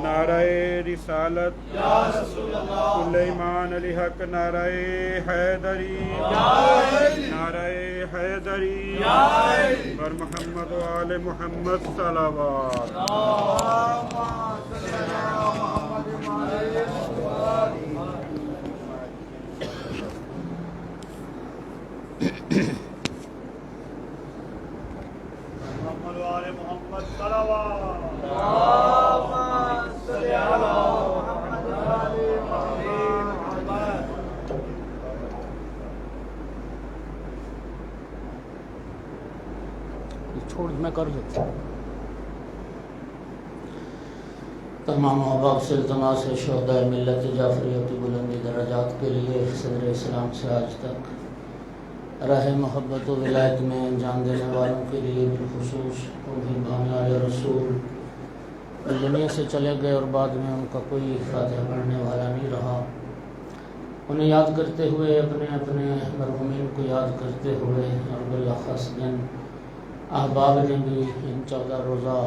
نعرہ رسالت سلیمان علی حق نعرہ حیدری نعرہ حیدری بر محمد و آل محمد صلوات محمد و آل محمد صلوات چھوڑ میں کر دیتا ہوں۔ تمام احباب سے التماس ہے شہدائے ملت جعفریہ کی بلندی درجات کے لیے صدر اسلام سے آج تک راہ محبت و ولایت میں جان دینے والوں کے لیے بالخصوص وہ بھی بانیان رسول دنیا سے چلے گئے اور بعد میں ان کا کوئی فاتحہ پڑھنے والا نہیں رہا، انہیں یاد کرتے ہوئے اپنے اپنے مرحومین کو یاد کرتے ہوئے اور بالاخص جن احباب نے بھی ان 14 روزہ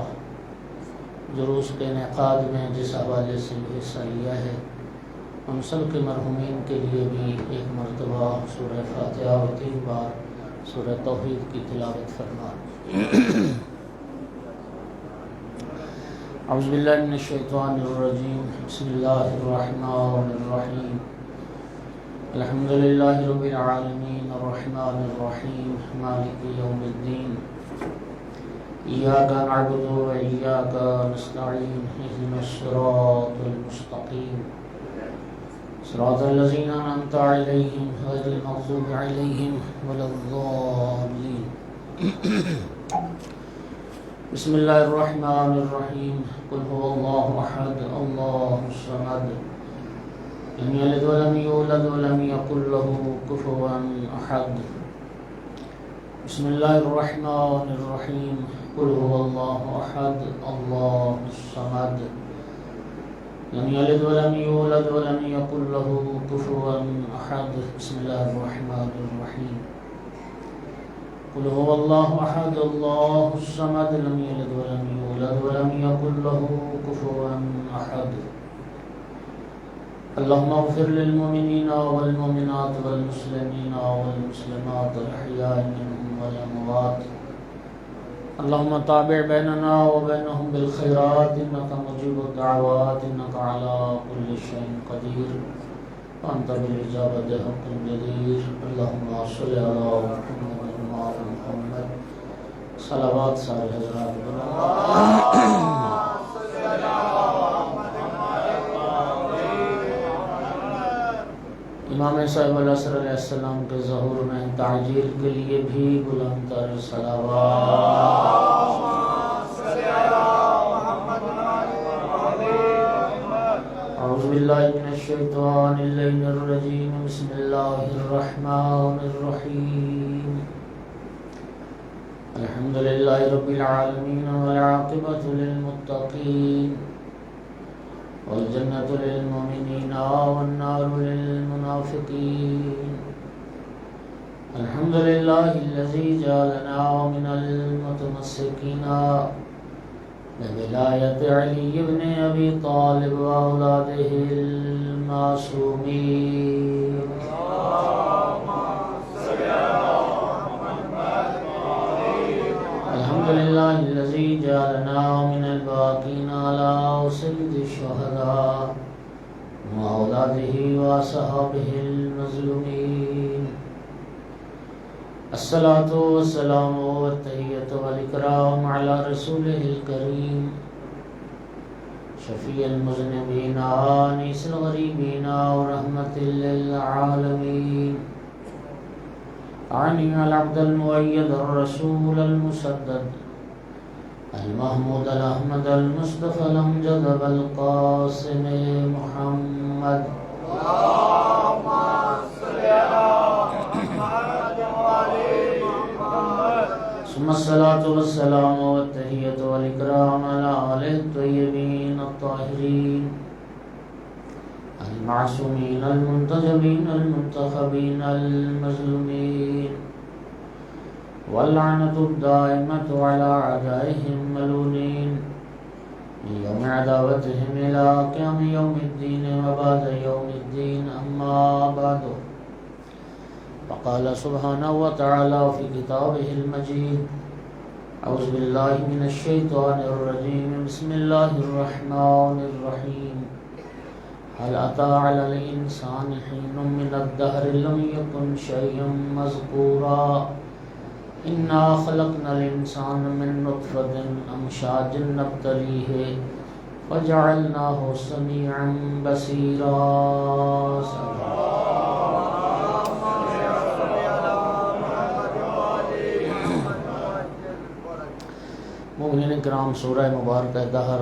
جلوس کے انعقاد میں جس حوالے سے حصہ لیا ہے، ان سب کے مرحومین کے لیے بھی ایک مرتبہ سورہ فاتحہ اور 3 بار سورہ توحید کی تلاوت فرما۔ اعوذ باللہ من الشیطان الرجیم، بسم اللہ الرحمن الرحیم، الحمدللہ رب العالمین الرحمن الرحیم مالک یوم الدین، ایاک نعبد و ایاک نستعین، اہدنا الصراط المستقیم، صراط الذین انعمت علیہم غیر المغضوب علیہم ولا الضالین۔ بسم اللہ الرحمن الرحیم، قل هو اللہ احد اللہ الصمد، لم یلد ولم یولد ولم یکن له کفوا احد۔ بسم اللہ الرحمن الرحیم، قل هو اللہ احد اللہ الصمد، لم یلد ولم یولد ولم یکن له کفوا احد۔ بسم اللہ الرحمن الرحیم، قل هو اللہ احد اللہ الصمد، لم یلد ولم یولد ولم یکن له کفوا احد۔ اللهم اغفر للمؤمنین والمؤمنات والمسلمین والمسلمات الاحیاء منهم والاموات، اللهم تابع بیننا وبینهم بالخیرات انک مجیب الدعوات انک علی کل شیء قدیر وانت بالاجابۃ حق جدیر۔ اللهم صل علی محمد وعلی محمد، صلوات سارے حضرات۔ امام صاحب العصر علیہ السلام کے ظہور میں تعجیل کے لیے بھی بلند تر صلوات۔ اعوذ باللہ من الشیطان اللعین الرجیم، بسم اللہ الرحمن الرحیم، الحمدللہ رب العالمین والعاقبۃ للمتقین والجنة للمؤمنین والنار للمنافقین، الحمد للہ الذی جعلنا من المتمسکین بولایت علی بن ابی طالب واولاده المعصومین۔ الحمد للہ الذی جعلنا من الباقین علی سید الشہداء واولاده واصحابہ المظلومین۔ الصلاة والسلام والتحیۃ والاکرام علی رسولہ الکریم شفیع المذنبین انیس الغریبین ورحمۃ للعالمین، عنی العبد المؤید الرسول المسدد المحمود الاحمد المصطفى الامجد بالقاسم محمد، ثم الصلاة والسلام والتحیۃ والاکرام علی آلہ الطیبین الطاہرین المعصومین المنتجبین المنتخبین المظلومین، واللعنة الدائمة على أعدائهم ملونين من يوم عداوتهم إلى قيام يوم الدين وبعد يوم الدين أما بعد فقال سبحانه وتعالى في كتابه المجيد أعوذ بالله من الشيطان الرجيم بسم الله الرحمن الرحيم هل أتى على الإنسان حين من الدهر لم يكن شيئا مذكورا إنا خلقنا الإنسان من نطفة أمشاج نبتليه فجعلناه سميعا بصيرا. مومنین کرام، سورہ مبارکہ دہر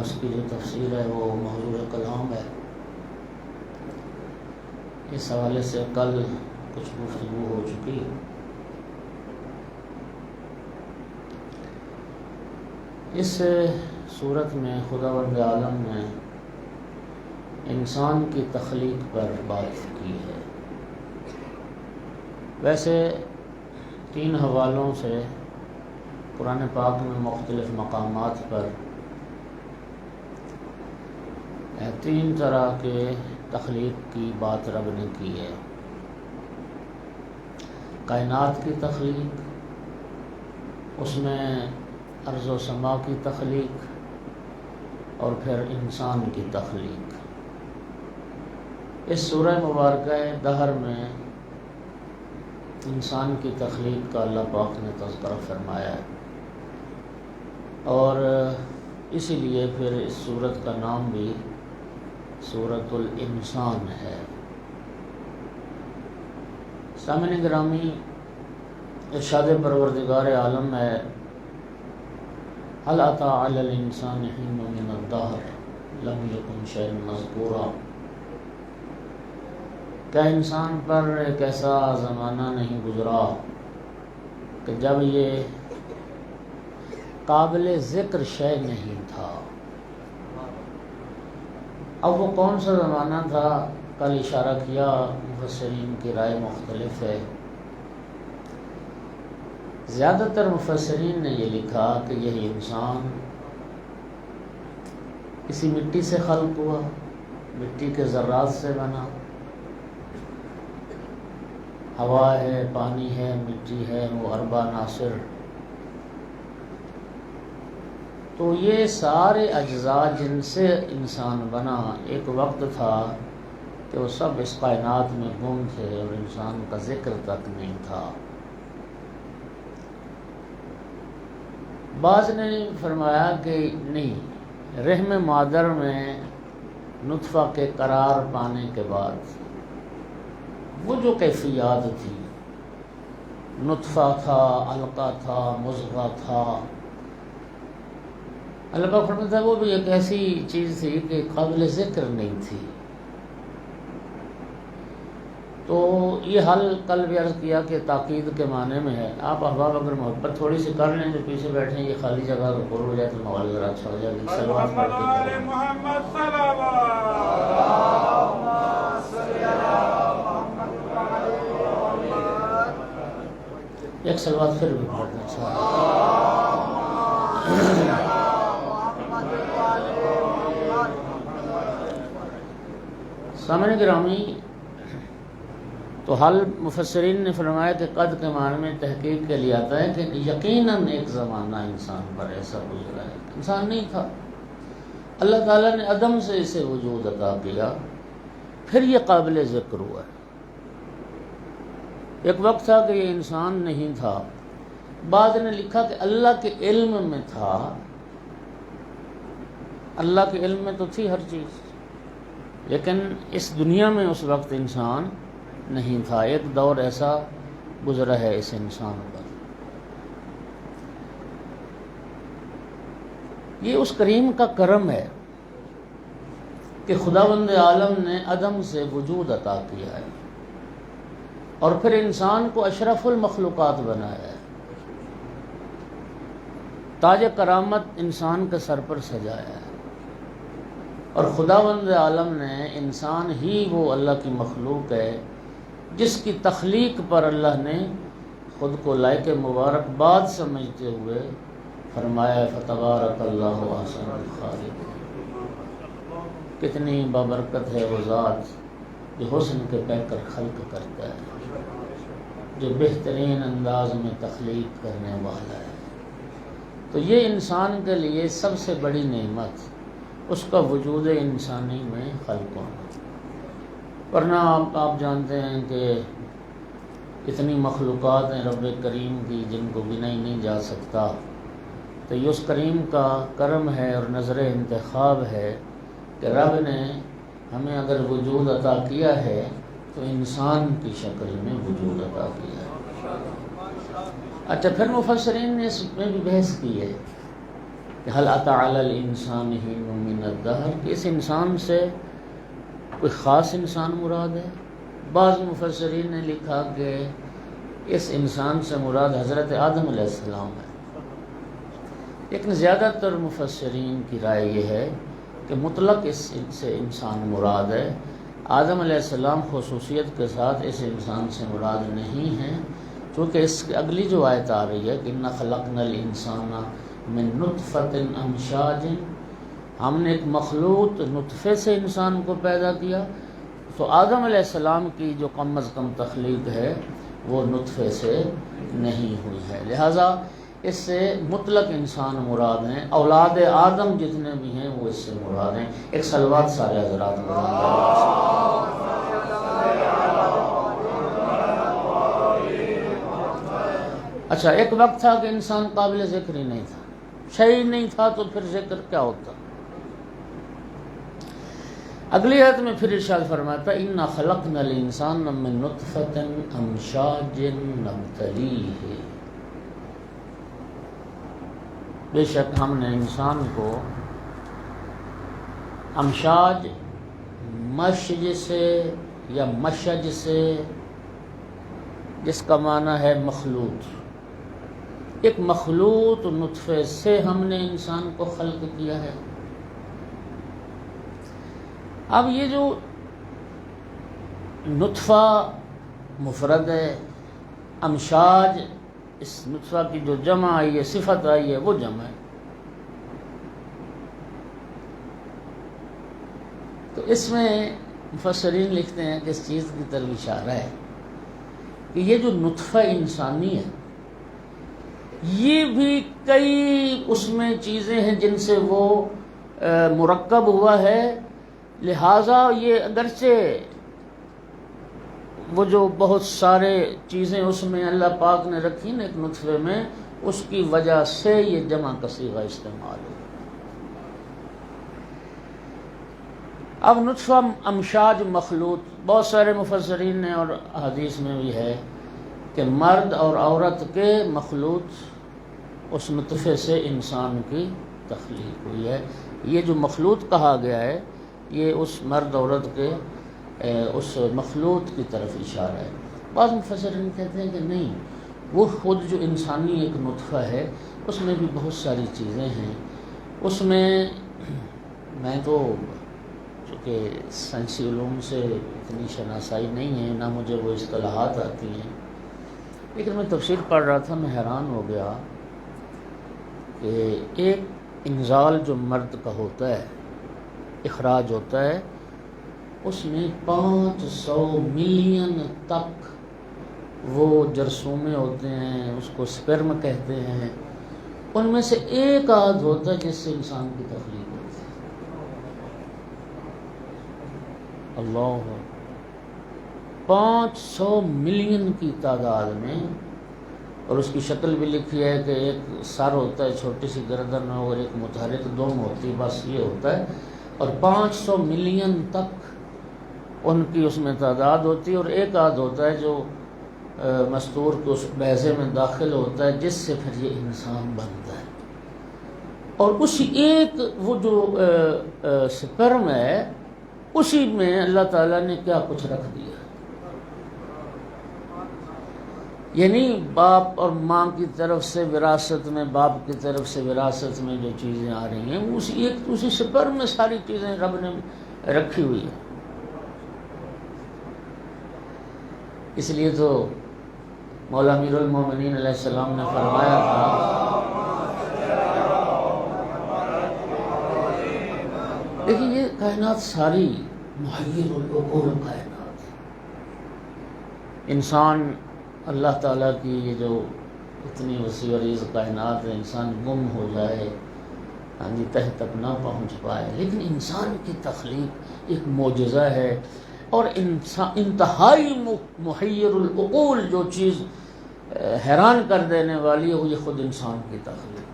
اس کی جو تفسیر ہے وہ موضوع کلام ہے. اس حوالے سے کل کچھ گفتگو ہو چکی. اس صورت میں خداوند عالم نے انسان کی تخلیق پر بات کی ہے. ویسے 3 حوالوں سے قرآن پاک میں مختلف مقامات پر 3 طرح کے تخلیق کی بات رب نے کی ہے. کائنات کی تخلیق، اس میں ارض و سما کی تخلیق، اور پھر انسان کی تخلیق. اس سورہ مبارکہ دہر میں انسان کی تخلیق کا اللہ پاک نے تذکرہ فرمایا ہے، اور اسی لیے پھر اس سورت کا نام بھی سورۃ الانسان ہے. سامعین گرامی، ارشاد پروردگار عالم ہے هل أتى على الإنسان حين من الدهر لم يكن شيئا مذكورا. کیا انسان پر ایک ایسا زمانہ نہیں گزرا کہ جب یہ قابل ذکر شے نہیں تھا. اب وہ کون سا زمانہ تھا؟ کل اشارہ کیا، مفسرین کی رائے مختلف ہے. زیادہ تر مفسرین نے یہ لکھا کہ یہی انسان کسی مٹی سے خلق ہوا، مٹی کے ذرات سے بنا. ہوا ہے، پانی ہے، مٹی ہے، وہ اربع عناصر. تو یہ سارے اجزاء جن سے انسان بنا، ایک وقت تھا کہ وہ سب اس کائنات میں گم تھے اور انسان کا ذکر تک نہیں تھا. بعض نے فرمایا کہ نہیں، رحم مادر میں نطفہ کے قرار پانے کے بعد وہ جو کیفیات تھی، نطفہ تھا، علقہ تھا، مضغہ تھا، اللہ پاک فرماتا ہے وہ بھی ایک ایسی چیز تھی کہ قابل ذکر نہیں تھی. تو یہ حل کل بھی عرض کیا کہ تاکید کے معنی میں ہے. آپ احباب اگر محبت تھوڑی سی کر لیں، جو پیچھے بیٹھے ہیں یہ خالی جگہ پر ہو جائے تو ماحول ذرا اچھا ہو جائے. ایک سلوات پھر بھی پڑھنا اچھا. سامعین گرامی، تو حل مفسرین نے فرمایا کہ قد کے معنی میں تحقیق کے لیے آتا ہے کہ یقیناً ایک زمانہ انسان پر ایسا گزرا ہے. انسان نہیں تھا، اللہ تعالیٰ نے عدم سے اسے وجود عطا کیا، پھر یہ قابل ذکر ہوا. ایک وقت تھا کہ یہ انسان نہیں تھا. بعد نے لکھا کہ اللہ کے علم میں تھا. اللہ کے علم میں تو تھی ہر چیز، لیکن اس دنیا میں اس وقت انسان نہیں تھا. ایک دور ایسا گزرا ہے اس انسان پر. یہ اس کریم کا کرم ہے کہ خداوند عالم نے عدم سے وجود عطا کیا ہے اور پھر انسان کو اشرف المخلوقات بنایا ہے. تاج کرامت انسان کے سر پر سجایا ہے، اور خداوند عالم نے انسان ہی وہ اللہ کی مخلوق ہے جس کی تخلیق پر اللہ نے خود کو لائق مبارکباد سمجھتے ہوئے فرمایا فتبارک اللہ احسن الخالقین، کتنی بابرکت ہے وہ ذات جو حسن کے پیکر خلق کرتا ہے، جو بہترین انداز میں تخلیق کرنے والا ہے۔ تو یہ انسان کے لیے سب سے بڑی نعمت اس کا وجود انسانی میں خلق ہونا، ورنہ آپ جانتے ہیں کہ اتنی مخلوقات ہیں رب کریم کی جن کو گنا ہی نہیں جا سکتا۔ تو یہ اس کریم کا کرم ہے اور نظر انتخاب ہے کہ رب نے ہمیں اگر وجود عطا کیا ہے تو انسان کی شکل میں وجود عطا کیا ہے۔ اچھا، پھر مفسرین نے اس میں بھی بحث کی ہے کہ هل أتى على الإنسان حين من الدهر، کہ اس انسان سے کوئی خاص انسان مراد ہے۔ بعض مفسرین نے لکھا کہ اس انسان سے مراد حضرت آدم علیہ السلام ہے، لیکن زیادہ تر مفسرین کی رائے یہ ہے کہ مطلق اس سے انسان مراد ہے۔ آدم علیہ السلام خصوصیت کے ساتھ اس انسان سے مراد نہیں ہے، چونکہ اس کی اگلی جو آیت آ رہی ہے کہ اِنَّا خَلَقْنَا الْإِنسَانَ مِن نُطْفَةٍ أَمْشَاجٍ، ہم نے ایک مخلوط نطفے سے انسان کو پیدا کیا، تو آدم علیہ السلام کی جو کم از کم تخلیق ہے وہ نطفے سے نہیں ہوئی ہے، لہٰذا اس سے مطلق انسان مراد ہیں، اولاد آدم جتنے بھی ہیں وہ اس سے مراد ہیں۔ ایک صلوات سارے حضرات کو۔ اچھا، ایک وقت تھا کہ انسان قابل ذکر ہی نہیں تھا، شے ہی نہیں تھا، تو پھر ذکر کیا ہوتا؟ اگلی آیت میں پھر ارشاد فرمایا فَإِنَّا خَلَقْنَا الْإِنسَانَ مِن نُطْفَةٍ أَمْشَاجٍ نَبْتَلِيهِ، بے شک ہم نے انسان کو امشاج مشج سے یا مشج سے، جس کا معنی ہے مخلوط، ایک مخلوط نطفے سے ہم نے انسان کو خلق کیا ہے۔ اب یہ جو نطفہ مفرد ہے، امشاج اس نطفہ کی جو جمع آئی ہے، صفت آئی ہے، وہ جمع ہے۔ تو اس میں مفسرین لکھتے ہیں کہ اس چیز کی طرف اشارہ ہے کہ یہ جو نطفہ انسانی ہے، یہ بھی کئی اس میں چیزیں ہیں جن سے وہ مرکب ہوا ہے، لہٰذا یہ اگرچہ وہ جو بہت سارے چیزیں اس میں اللہ پاک نے رکھی نا ایک نطفے میں، اس کی وجہ سے یہ جمع کا صیغہ استعمال ہو۔ اب نطفہ امشاج مخلوط، بہت سارے مفسرین نے اور حدیث میں بھی ہے کہ مرد اور عورت کے مخلوط اس نطفے سے انسان کی تخلیق ہوئی ہے۔ یہ جو مخلوط کہا گیا ہے یہ اس مرد عورت کے اس مخلوط کی طرف اشارہ ہے۔ بعض مفسرین کہتے ہیں کہ نہیں، وہ خود جو انسانی ایک نطفہ ہے اس میں بھی بہت ساری چیزیں ہیں، اس میں تو چونکہ سائنسی علوم سے اتنی شناسائی نہیں ہے، نہ مجھے وہ اصطلاحات آتی ہیں، لیکن میں تفسیر پڑھ رہا تھا، میں حیران ہو گیا کہ ایک انزال جو مرد کا ہوتا ہے، اخراج ہوتا ہے، اس میں 500 ملین تک وہ جرثومے ہوتے ہیں، اس کو سپرم کہتے ہیں، ان میں سے ایک آدھ ہوتا ہے جس سے انسان کی تخلیق ہوتی ہے۔ اللہ، 500 ملین کی تعداد میں، اور اس کی شکل بھی لکھی ہے کہ ایک سر ہوتا ہے، چھوٹی سی گردن اور ایک متحرک دم ہوتی ہے، بس یہ ہوتا ہے، اور 500 ملین تک ان کی اس میں تعداد ہوتی ہے، اور ایک آدھ ہوتا ہے جو مستور کے اس بیضے میں داخل ہوتا ہے جس سے پھر یہ انسان بنتا ہے۔ اور اسی ایک وہ جو سپرم ہے، اسی میں اللہ تعالیٰ نے کیا کچھ رکھ دیا، یعنی باپ اور ماں کی طرف سے وراثت میں، باپ کی طرف سے وراثت میں جو چیزیں آ رہی ہیں، اسی سپرم میں ساری چیزیں رب نے رکھی ہوئی ہیں۔ اس لیے تو مولا امیر المومنین علیہ السلام نے فرمایا تھا دیکھیے یہ کائنات ساری محیر العقول کائنات، انسان اللہ تعالیٰ کی یہ جو اتنی وسیع و عریض کائنات ہے، انسان گم ہو جائے، ہاں جی تہ تک نہ پہنچ پائے، لیکن انسان کی تخلیق ایک معجزہ ہے، اور انتہائی محیر العقول جو چیز حیران کر دینے والی ہے وہ یہ خود انسان کی تخلیق ہے۔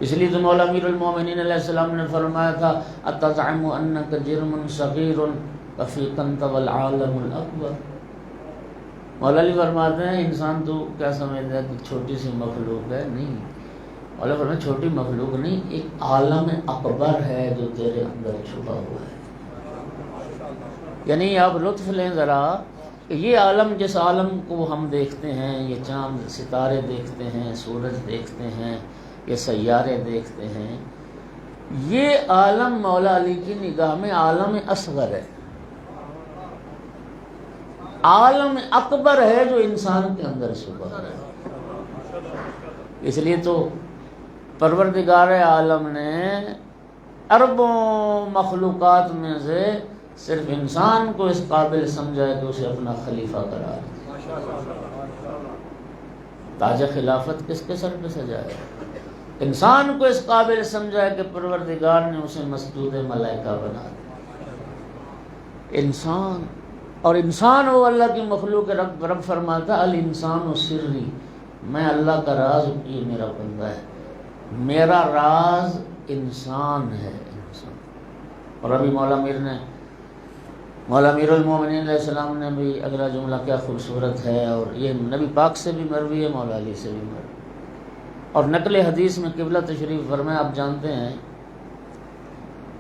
اس لیے تو مولا امیر المومنین علیہ السلام نے فرمایا تھا اتزعم انک جرم صغیر وفیک انت والعالم الاکبر۔ مولا علی فرماتے ہیں انسان تو کیا سمجھتا ہے کہ چھوٹی سی مخلوق ہے؟ نہیں، مولا فرماتے ہیں چھوٹی مخلوق نہیں، ایک عالم اکبر ہے جو تیرے اندر چھپا ہوا ہے۔ یعنی آپ لطف لیں ذرا کہ یہ عالم، جس عالم کو ہم دیکھتے ہیں، یہ چاند ستارے دیکھتے ہیں، سورج دیکھتے ہیں، یہ سیارے دیکھتے ہیں، یہ عالم مولا علی کی نگاہ میں عالم اصغر ہے، عالم اکبر ہے جو انسان کے اندر چھپا ہے۔ اس لیے تو پروردگار عالم نے اربوں مخلوقات میں سے صرف انسان کو اس قابل سمجھا ہے کہ اسے اپنا خلیفہ قرار دے۔ تاج خلافت کس کے سر پہ سجایا؟ انسان کو اس قابل سمجھا ہے کہ پروردگار نے اسے مسجود ملائکہ بنا دیا۔ انسان اور انسان وہ اللہ کی مخلوق رب فرماتا الانسان سری، میں اللہ کا راز، یہ میرا بندہ ہے، میرا راز انسان ہے، انسان۔ اور ابھی مولا امیر المومنین علیہ السلام نے بھی اگلا جملہ کیا خوبصورت ہے، اور یہ نبی پاک سے بھی مروی ہے، مولا علی سے بھی مروی، اور نقل حدیث میں قبلہ تشریف فرمائے۔ آپ جانتے ہیں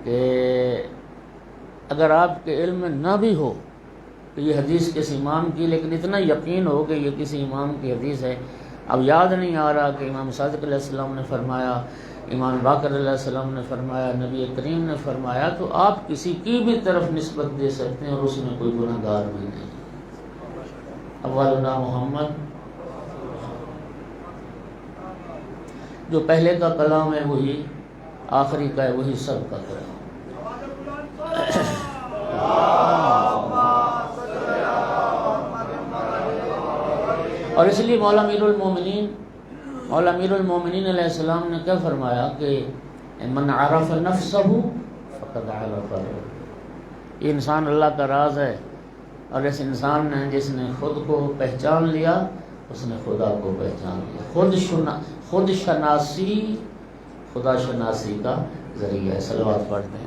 کہ اگر آپ کے علم میں نہ بھی ہو کہ یہ حدیث کس امام کی، لیکن اتنا یقین ہو کہ یہ کسی امام کی حدیث ہے، اب یاد نہیں آ رہا کہ امام صادق علیہ السلام نے فرمایا، امام باقر علیہ السلام نے فرمایا، نبی کریم نے فرمایا، تو آپ کسی کی بھی طرف نسبت دے سکتے ہیں اور اس میں کوئی گناہ گار بھی نہیں۔ اولنا محمد، جو پہلے کا کلام ہے وہی آخری کا ہے، وہی سب کا کلام۔ اور اس لیے مولا امیر المومنین علیہ السلام نے کیا فرمایا کہ من عرف نفسہ فقد عرف ربہ، یہ انسان اللہ کا راز ہے، اور اس انسان نے جس نے خود کو پہچان لیا اس نے خدا کو پہچان لیا۔ خود شناسی خدا شناسی کا ذریعہ ہے۔ صلوات پڑھتے ہیں۔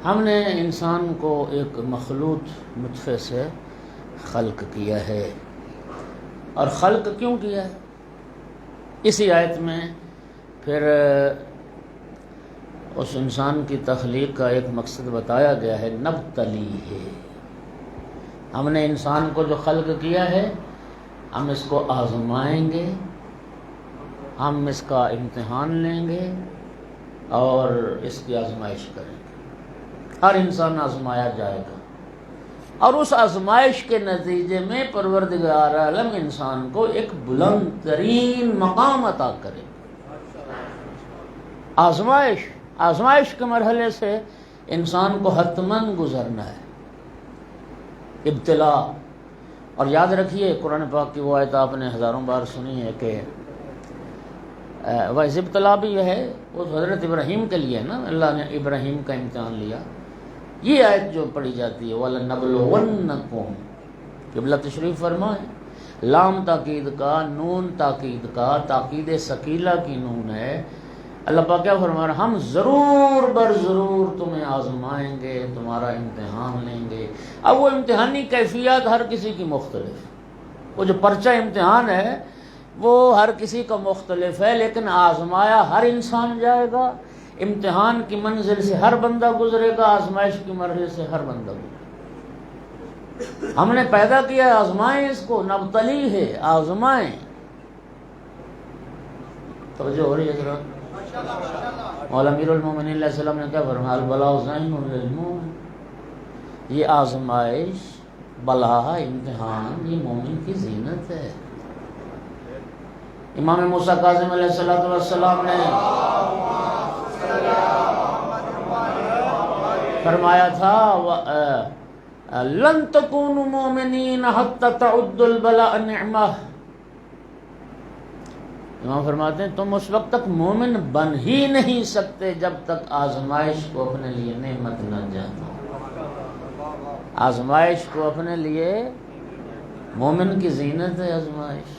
ہم نے انسان کو ایک مخلوط نطفے سے خلق کیا ہے، اور خلق کیوں کیا ہے؟ اسی آیت میں پھر اس انسان کی تخلیق کا ایک مقصد بتایا گیا ہے، نبتلی ہے۔ ہم نے انسان کو جو خلق کیا ہے، ہم اس کو آزمائیں گے، ہم اس کا امتحان لیں گے اور اس کی آزمائش کریں گے۔ ہر انسان آزمایا جائے گا، اور اس آزمائش کے نتیجے میں پروردگار عالم انسان کو ایک بلند ترین مقام عطا کرے۔ آزمائش کے مرحلے سے انسان کو حتماً گزرنا ہے، ابتلا۔ اور یاد رکھیے قرآن پاک کی وہ آیت آپ نے ہزاروں بار سنی ہے کہ وَإِذِ ابتلا بھی یہ ہے، وہ حضرت ابراہیم کے لیے نا، اللہ نے ابراہیم کا امتحان لیا۔ یہ آیت جو پڑھی جاتی ہے وَلَنَبْلُوَنَّكُمْ، قبلہ تشریف فرمائیں، لام تاکید کا، نون تاکید کا، تاکید ثقیلہ کی نون ہے۔ اللہ پاک کیا فرما رہا ہے؟ ہم ضرور بر ضرور تمہیں آزمائیں گے، تمہارا امتحان لیں گے۔ اب وہ امتحانی کیفیات ہر کسی کی مختلف، وہ جو پرچہ امتحان ہے وہ ہر کسی کا مختلف ہے، لیکن آزمایا ہر انسان جائے گا۔ امتحان کی منزل سے ہر بندہ گزرے گا، آزمائش کے مرحلے سے ہر بندہ گزرے گا۔ ہم نے پیدا کیا ہے، آزمائیں اس کو، نبتلی ہے، آزمائیں۔ توجہ ہو رہی ہے حضرات؟ مولا امیر المومنین علیہ السلام نے کیا فرمایا؟ البلاء زین للمومن، یہ آزمائش، بلا، امتحان، یہ مومن کی زینت ہے۔ امام موسیٰ کاظم علیہ السلام نے فرمایا تھا لن تکونوا مومنین حتی تعدوا البلاء نعمہ۔ امام فرماتے ہیں تم اس وقت تک مومن بن ہی نہیں سکتے جب تک آزمائش کو اپنے لیے نعمت نہ جانو۔ آزمائش کو اپنے لیے، مومن کی زینت ہے آزمائش۔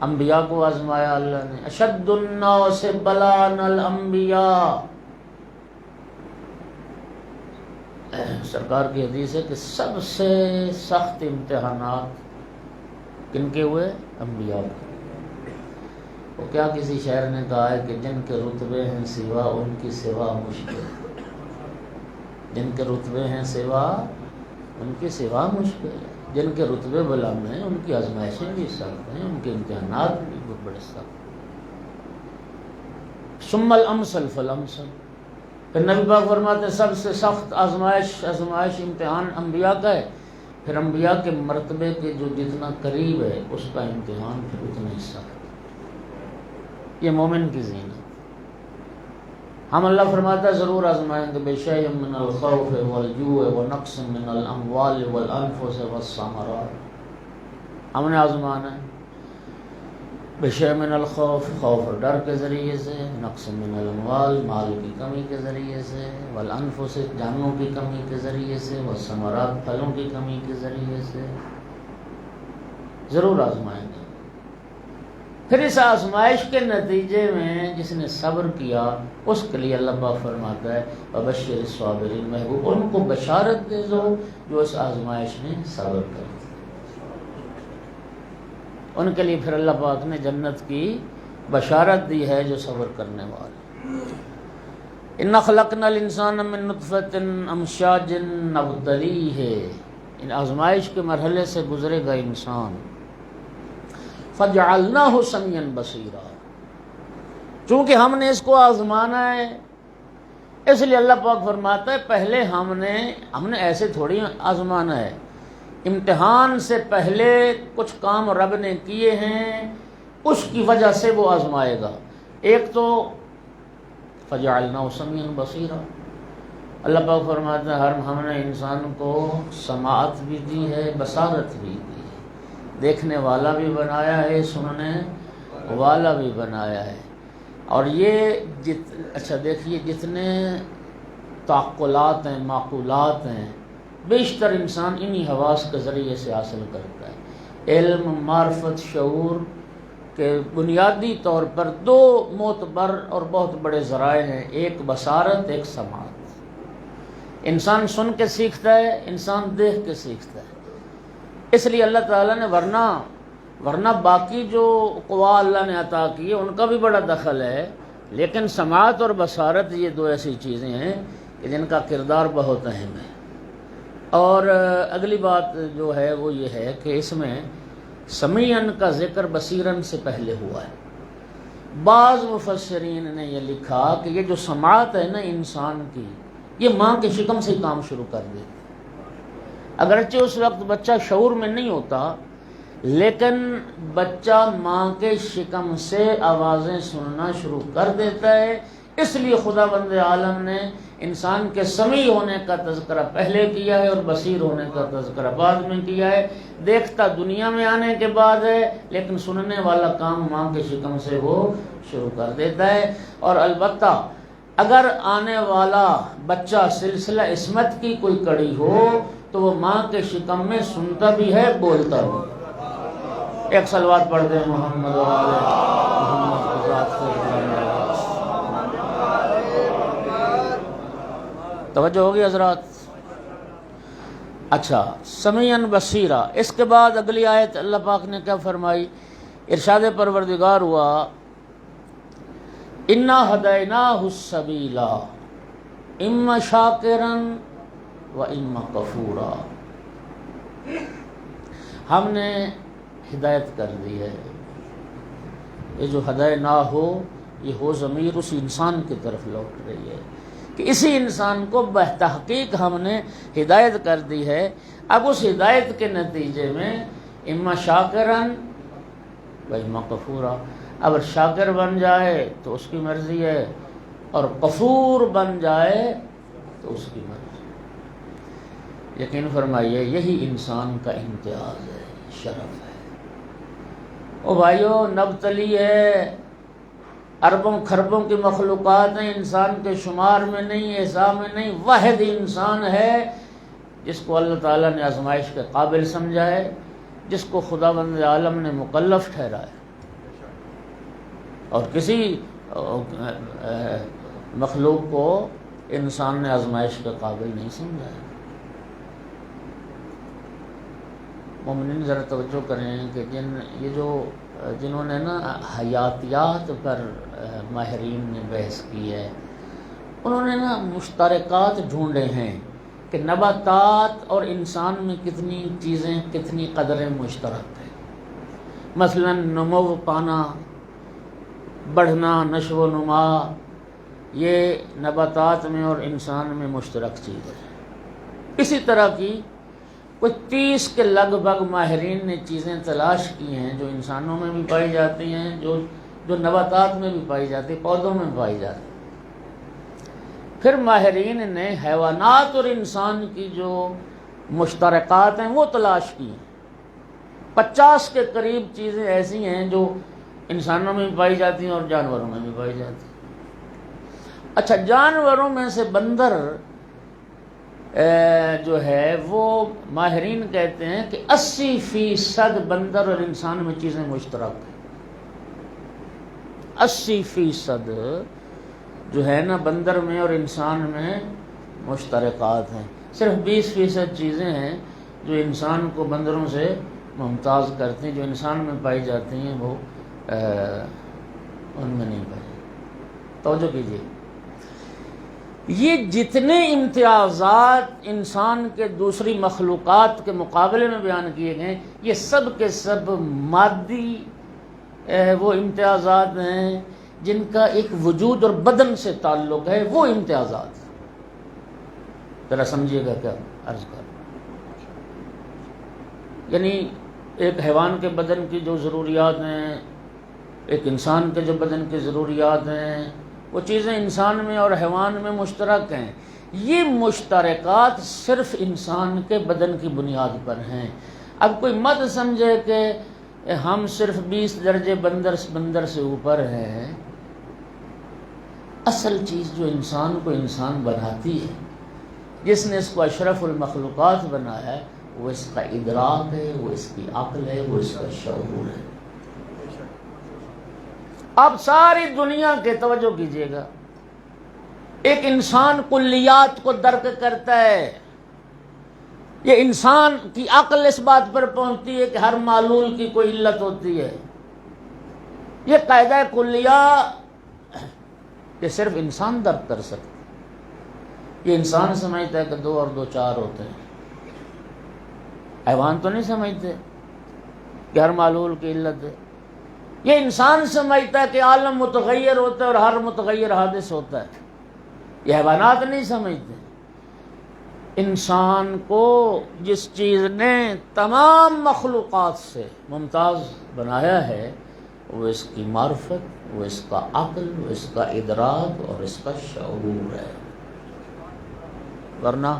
انبیاء کو آزمایا اللہ نے، اشد الناس بلاء الانبیاء۔ سرکار کی حدیث ہے کہ سب سے سخت امتحانات کن کے ہوئے؟ انبیاء کے۔ وہ کیا کسی شاعر نے کہا ہے کہ جن کے رتبے ہیں سوا ان کی سوا مشکل، جن کے رتبے ہیں سوا ان کی سوا مشکل ہے۔ جن کے رتبے بلند ہیں ان کی آزمائشیں بھی سخت ہیں، ان کے امتحانات بھی بہت بڑے سخت ہیں۔ ثم الامثل فالامثل، پھر نبی پاک فرماتے ہیں سب سے سخت آزمائش امتحان انبیاء کا ہے، پھر انبیاء کے مرتبے کے جو جتنا قریب ہے اس کا امتحان پھر اتنا ہی سخت۔ یہ مومن کی زینت۔ ہم اللہ فرماتا ہے ضرور آزمائیں گے، بشیء من الخوف والجوع ونقص من الاموال والانفس والثمرات۔ ہم نے آزمانا ہے بشیء من الخوف، خوف اور ڈر کے ذریعے سے، نقص من الاموال، مال کی کمی کے ذریعے سے، والانفس، جانوں کی کمی کے ذریعے سے، والثمرات، پھلوں کی کمی کے ذریعے سے، ضرور آزمائیں گے۔ پھر اس آزمائش کے نتیجے میں جس نے صبر کیا اس کے لیے اللہ پاک فرماتا ہے وبشر الصابرین، محبوب ان کو بشارت دے دو جو اس آزمائش میں صبر کرتے، ان کے لیے پھر اللہ پاک نے جنت کی بشارت دی ہے جو صبر کرنے والے۔ اِنَّا خَلَقْنَا الْإِنسَانَ مِن نُطْفَةٍ أَمْشَاجٍ نَبْتَلِيهِ، ان آزمائش کے مرحلے سے گزرے گا انسان۔ فَجَعَلْنَاهُ سَمِيعًا بَصِيرًا، چونکہ ہم نے اس کو آزمانا ہے اس لیے اللہ پاک فرماتا ہے پہلے ہم نے ایسے تھوڑی آزمانا ہے، امتحان سے پہلے کچھ کام رب نے کیے ہیں، اس کی وجہ سے وہ آزمائے گا۔ ایک تو فَجَعَلْنَاهُ سَمِيعًا بَصِيرًا، اللہ پاک فرماتا ہے ہم نے انسان کو سماعت بھی دی ہے، بصارت بھی دی ہے، دیکھنے والا بھی بنایا ہے، سننے والا بھی بنایا ہے۔ اور یہ اچھا دیکھیے جتنے تعقلات ہیں، معقولات ہیں، بیشتر انسان انہی حواس کے ذریعے سے حاصل کرتا ہے۔ علم، معرفت، شعور کے بنیادی طور پر دو معتبر اور بہت بڑے ذرائع ہیں، ایک بصارت، ایک سماعت۔ انسان سن کے سیکھتا ہے، انسان دیکھ کے سیکھتا ہے۔ اس لیے اللہ تعالیٰ نے ورنہ باقی جو قوا اللہ نے عطا کی ہے ان کا بھی بڑا دخل ہے، لیکن سماعت اور بصارت یہ دو ایسی چیزیں ہیں کہ جن کا کردار بہت اہم ہے۔ اور اگلی بات جو ہے وہ یہ ہے کہ اس میں سمیعاً کا ذکر بصیراً سے پہلے ہوا ہے۔ بعض مفسرین نے یہ لکھا کہ یہ جو سماعت ہے نا انسان کی، یہ ماں کے شکم سے کام شروع کر دیتی، اگرچہ اس وقت بچہ شعور میں نہیں ہوتا، لیکن بچہ ماں کے شکم سے آوازیں سننا شروع کر دیتا ہے۔ اس لیے خدا بند عالم نے انسان کے سمیع ہونے کا تذکرہ پہلے کیا ہے اور بصیر ہونے کا تذکرہ بعد میں کیا ہے۔ دیکھتا دنیا میں آنے کے بعد ہے، لیکن سننے والا کام ماں کے شکم سے وہ شروع کر دیتا ہے۔ اور البتہ اگر آنے والا بچہ سلسلہ عصمت کی کوئی کڑی ہو تو وہ ماں کے شکم میں سنتا بھی ہے، بولتا بھی۔ ایک صلوات پڑھ دیں محمد و آل محمد کی ذات سے۔ توجہ ہوگی حضرات؟ اچھا، سمیعاً بصیرا۔ اس کے بعد اگلی آیت اللہ پاک نے کیا فرمائی؟ ارشاد پروردگار ہوا انا ہدیناہ السبیلا اما شاکرا وَإِمَّ كَفُورًا۔ ہم نے ہدایت کر دی ہے، یہ جو ہدایت نہ ہو، یہ ہو ضمیر اس انسان کی طرف لوٹ رہی ہے کہ اسی انسان کو بتحقیق ہم نے ہدایت کر دی ہے۔ اب اس ہدایت کے نتیجے میں اما شاکرن و اما کفورا، اگر شاکر بن جائے تو اس کی مرضی ہے، اور کفور بن جائے تو اس کی مرضی۔ یقین فرمائیے یہی انسان کا امتیاز ہے، شرف ہے۔ او بھائیو، نبتلی ہے، اربوں خربوں کی مخلوقات ہیں، انسان کے شمار میں نہیں، حساب میں نہیں، واحد انسان ہے جس کو اللہ تعالیٰ نے آزمائش کے قابل سمجھا ہے، جس کو خداوند عالم نے مکلف ٹھہرایا، اور کسی مخلوق کو انسان نے آزمائش کے قابل نہیں سمجھا ہے۔ مومنین ذرا توجہ کریں کہ جنہوں نے نا حیاتیات پر ماہرین نے بحث کی ہے، انہوں نے نا مشترکات ڈھونڈے ہیں کہ نباتات اور انسان میں کتنی چیزیں، کتنی قدریں مشترک ہیں۔ مثلا نمو پانا، بڑھنا، نشو و نما، یہ نباتات میں اور انسان میں مشترک چیز ہے۔ اسی طرح کی کچھ 30 کے لگ بھگ ماہرین نے چیزیں تلاش کی ہیں جو انسانوں میں بھی پائی جاتی ہیں، جو نباتات میں بھی پائی جاتی، پودوں میں پائی جاتی۔ پھر ماہرین نے حیوانات اور انسان کی جو مشترکات ہیں وہ تلاش کی ہیں۔ 50 کے قریب چیزیں ایسی ہیں جو انسانوں میں بھی پائی جاتی ہیں اور جانوروں میں بھی پائی جاتی ہیں۔ اچھا، جانوروں میں سے بندر جو ہے وہ ماہرین کہتے ہیں کہ 80% بندر اور انسان میں چیزیں مشترک ہیں۔ 80% جو ہے نا بندر میں اور انسان میں مشترکات ہیں۔ صرف 20% چیزیں ہیں جو انسان کو بندروں سے ممتاز کرتی ہیں، جو انسان میں پائی جاتی ہیں وہ ان میں نہیں پائی۔ توجہ کیجیے، یہ جتنے امتیازات انسان کے دوسری مخلوقات کے مقابلے میں بیان کیے گئے، یہ سب کے سب مادی وہ امتیازات ہیں جن کا ایک وجود اور بدن سے تعلق ہے، وہ امتیازات۔ ذرا سمجھیے گا کیا عرض کر، یعنی ایک حیوان کے بدن کی جو ضروریات ہیں، ایک انسان کے جو بدن کی ضروریات ہیں، وہ چیزیں انسان میں اور حیوان میں مشترک ہیں۔ یہ مشترکات صرف انسان کے بدن کی بنیاد پر ہیں۔ اب کوئی مت سمجھے کہ ہم صرف 20 درجے بندر سے اوپر ہیں۔ اصل چیز جو انسان کو انسان بناتی ہے، جس نے اس کو اشرف المخلوقات بنایا ہے، وہ اس کا ادراک ہے، وہ اس کی عقل ہے، وہ اس کا شعور ہے۔ آپ ساری دنیا کے توجہ کیجئے گا، ایک انسان کلیات کو درک کرتا ہے۔ یہ انسان کی عقل اس بات پر پہنچتی ہے کہ ہر معلول کی کوئی علت ہوتی ہے۔ یہ قاعدہ کلیہ کہ صرف انسان درک کر سکتا۔ یہ انسان سمجھتا ہے کہ 2 اور 2 4 ہوتے ہیں، حیوان تو نہیں سمجھتے کہ ہر معلول کی علت ہے۔ یہ انسان سمجھتا ہے کہ عالم متغیر ہوتا ہے اور ہر متغیر حادث ہوتا ہے، یہ حیوانات نہیں سمجھتے۔ انسان کو جس چیز نے تمام مخلوقات سے ممتاز بنایا ہے، وہ اس کی معرفت، وہ اس کا عقل، وہ اس کا ادراک اور اس کا شعور ہے۔ ورنہ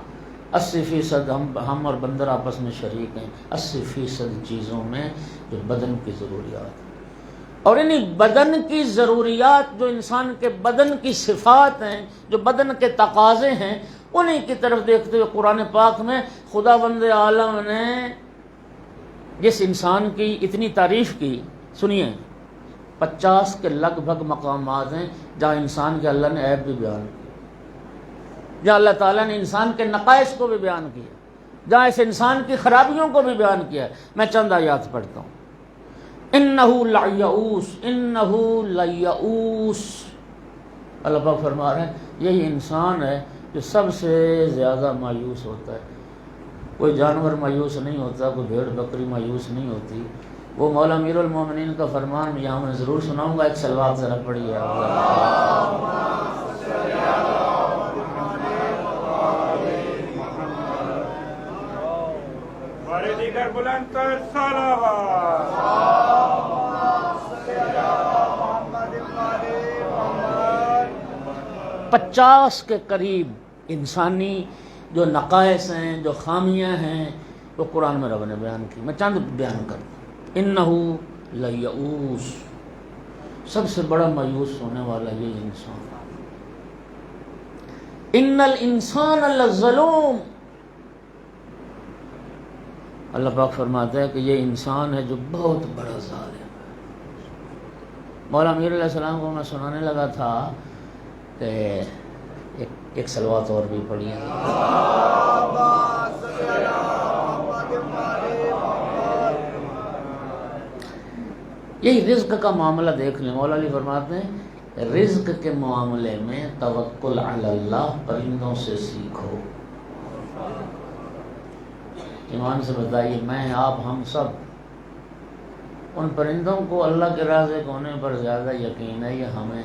80% ہم اور بندر آپس میں شریک ہیں 80% چیزوں میں جو بدن کی ضروریات ہیں، اور انہی بدن کی ضروریات جو انسان کے بدن کی صفات ہیں، جو بدن کے تقاضے ہیں، انہی کی طرف دیکھتے ہوئے قرآن پاک میں خداوند عالم نے جس انسان کی اتنی تعریف کی، سنیے 50 کے لگ بھگ مقامات ہیں جہاں انسان کے اللہ نے عیب بھی بیان کیا، جہاں اللہ تعالیٰ نے انسان کے نقائص کو بھی بیان کیا، جہاں اس انسان کی خرابیوں کو بھی بیان کیا۔ میں چند آیات پڑھتا ہوں۔ انہو لیئوس، انہو لیئوس، اللہ پاک فرما رہے ہیں یہی انسان ہے جو سب سے زیادہ مایوس ہوتا ہے. کوئی جانور مایوس نہیں ہوتا، کوئی بھیڑ بکری مایوس نہیں ہوتی. وہ مولا امیر المومنین کا فرمان یہاں میں ضرور سناؤں گا. ایک صلوات ذرا پڑھیے. ہمارے دیگر بلند تر صلوات. 50 کے قریب انسانی جو نقائص ہیں، جو خامیاں ہیں، وہ قرآن میں رب نے بیان کی. میں چند بیان کروں. انہو لیئوس، سب سے بڑا مایوس ہونے والا یہ انسان. ان الانسان لظلوم، اللہ پاک فرماتا ہے کہ یہ انسان ہے جو بہت بڑا ظالم ہے. مولا امیر علیہ السلام کو میں سنانے لگا تھا کہ ایک صلوات اور بھی پڑھی ہے. یہی رزق کا معاملہ دیکھ لیں. مولا علی فرماتے ہیں رزق کے معاملے میں توکل علی اللہ پرندوں سے سیکھو. ایمان سے بتائیے، میں آپ ہم سب ان پرندوں کو اللہ کے رازق ہونے پر زیادہ یقین ہے یا ہمیں؟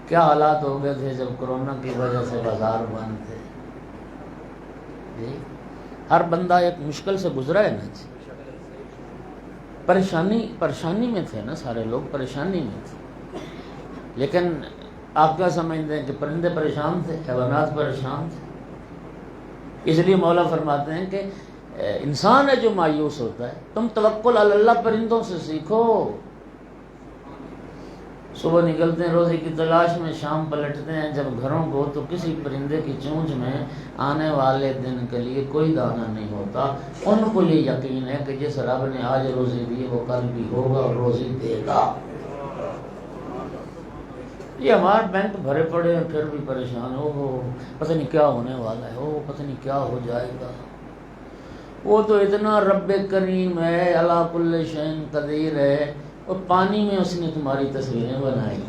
کیا حالات ہو گئے تھے جب کرونا کی وجہ سے بازار بند تھے جی. ہر بندہ ایک مشکل سے گزرا ہے نا جی. پریشانی میں تھے نا، سارے لوگ پریشانی میں تھے. لیکن آپ کیا سمجھتے ہیں کہ پرندے پریشان تھے، حیوانات پریشان تھے؟ اس لیے مولا فرماتے ہیں کہ انسان ہے جو مایوس ہوتا ہے. تم توکل علی اللہ پرندوں سے سیکھو. صبح نکلتے ہیں روزی کی تلاش میں، شام پلٹتے ہیں جب گھروں کو تو کسی پرندے کی چونچ میں آنے والے دن کے لیے کوئی دانہ نہیں ہوتا. ان کو یہ یقین ہے کہ جس رب نے آج روزی دی وہ کل بھی ہوگا اور روزی دے گا. یہ ہمارے بینک بھرے پڑے ہیں پھر بھی پریشان ہو، پتہ نہیں کیا ہونے والا ہے، پتہ نہیں کیا ہو جائے گا. وہ تو اتنا رب کریم ہے، علی کل شیء قدیر ہے. اور پانی میں اس نے تمہاری تصویریں بنائی،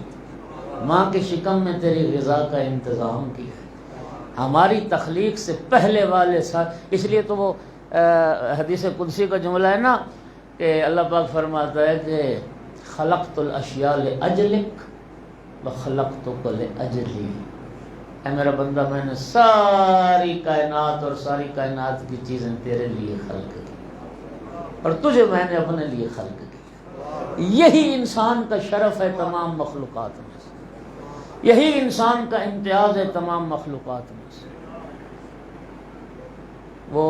ماں کے شکم میں تیری غذا کا انتظام کیا. ہماری تخلیق سے پہلے والے اس لیے تو وہ حدیث قدسی کا جملہ ہے نا کہ اللہ پاک فرماتا ہے کہ خلقت الاشیاء لاجلک وخلقتک لاجلی. اے میرا بندہ، میں نے ساری کائنات اور ساری کائنات کی چیزیں تیرے لیے خلق کی اور تجھے میں نے اپنے لیے خلق کی. یہی انسان کا شرف ہے تمام مخلوقات میں سے، یہی انسان کا امتیاز ہے تمام مخلوقات میں سے. وہ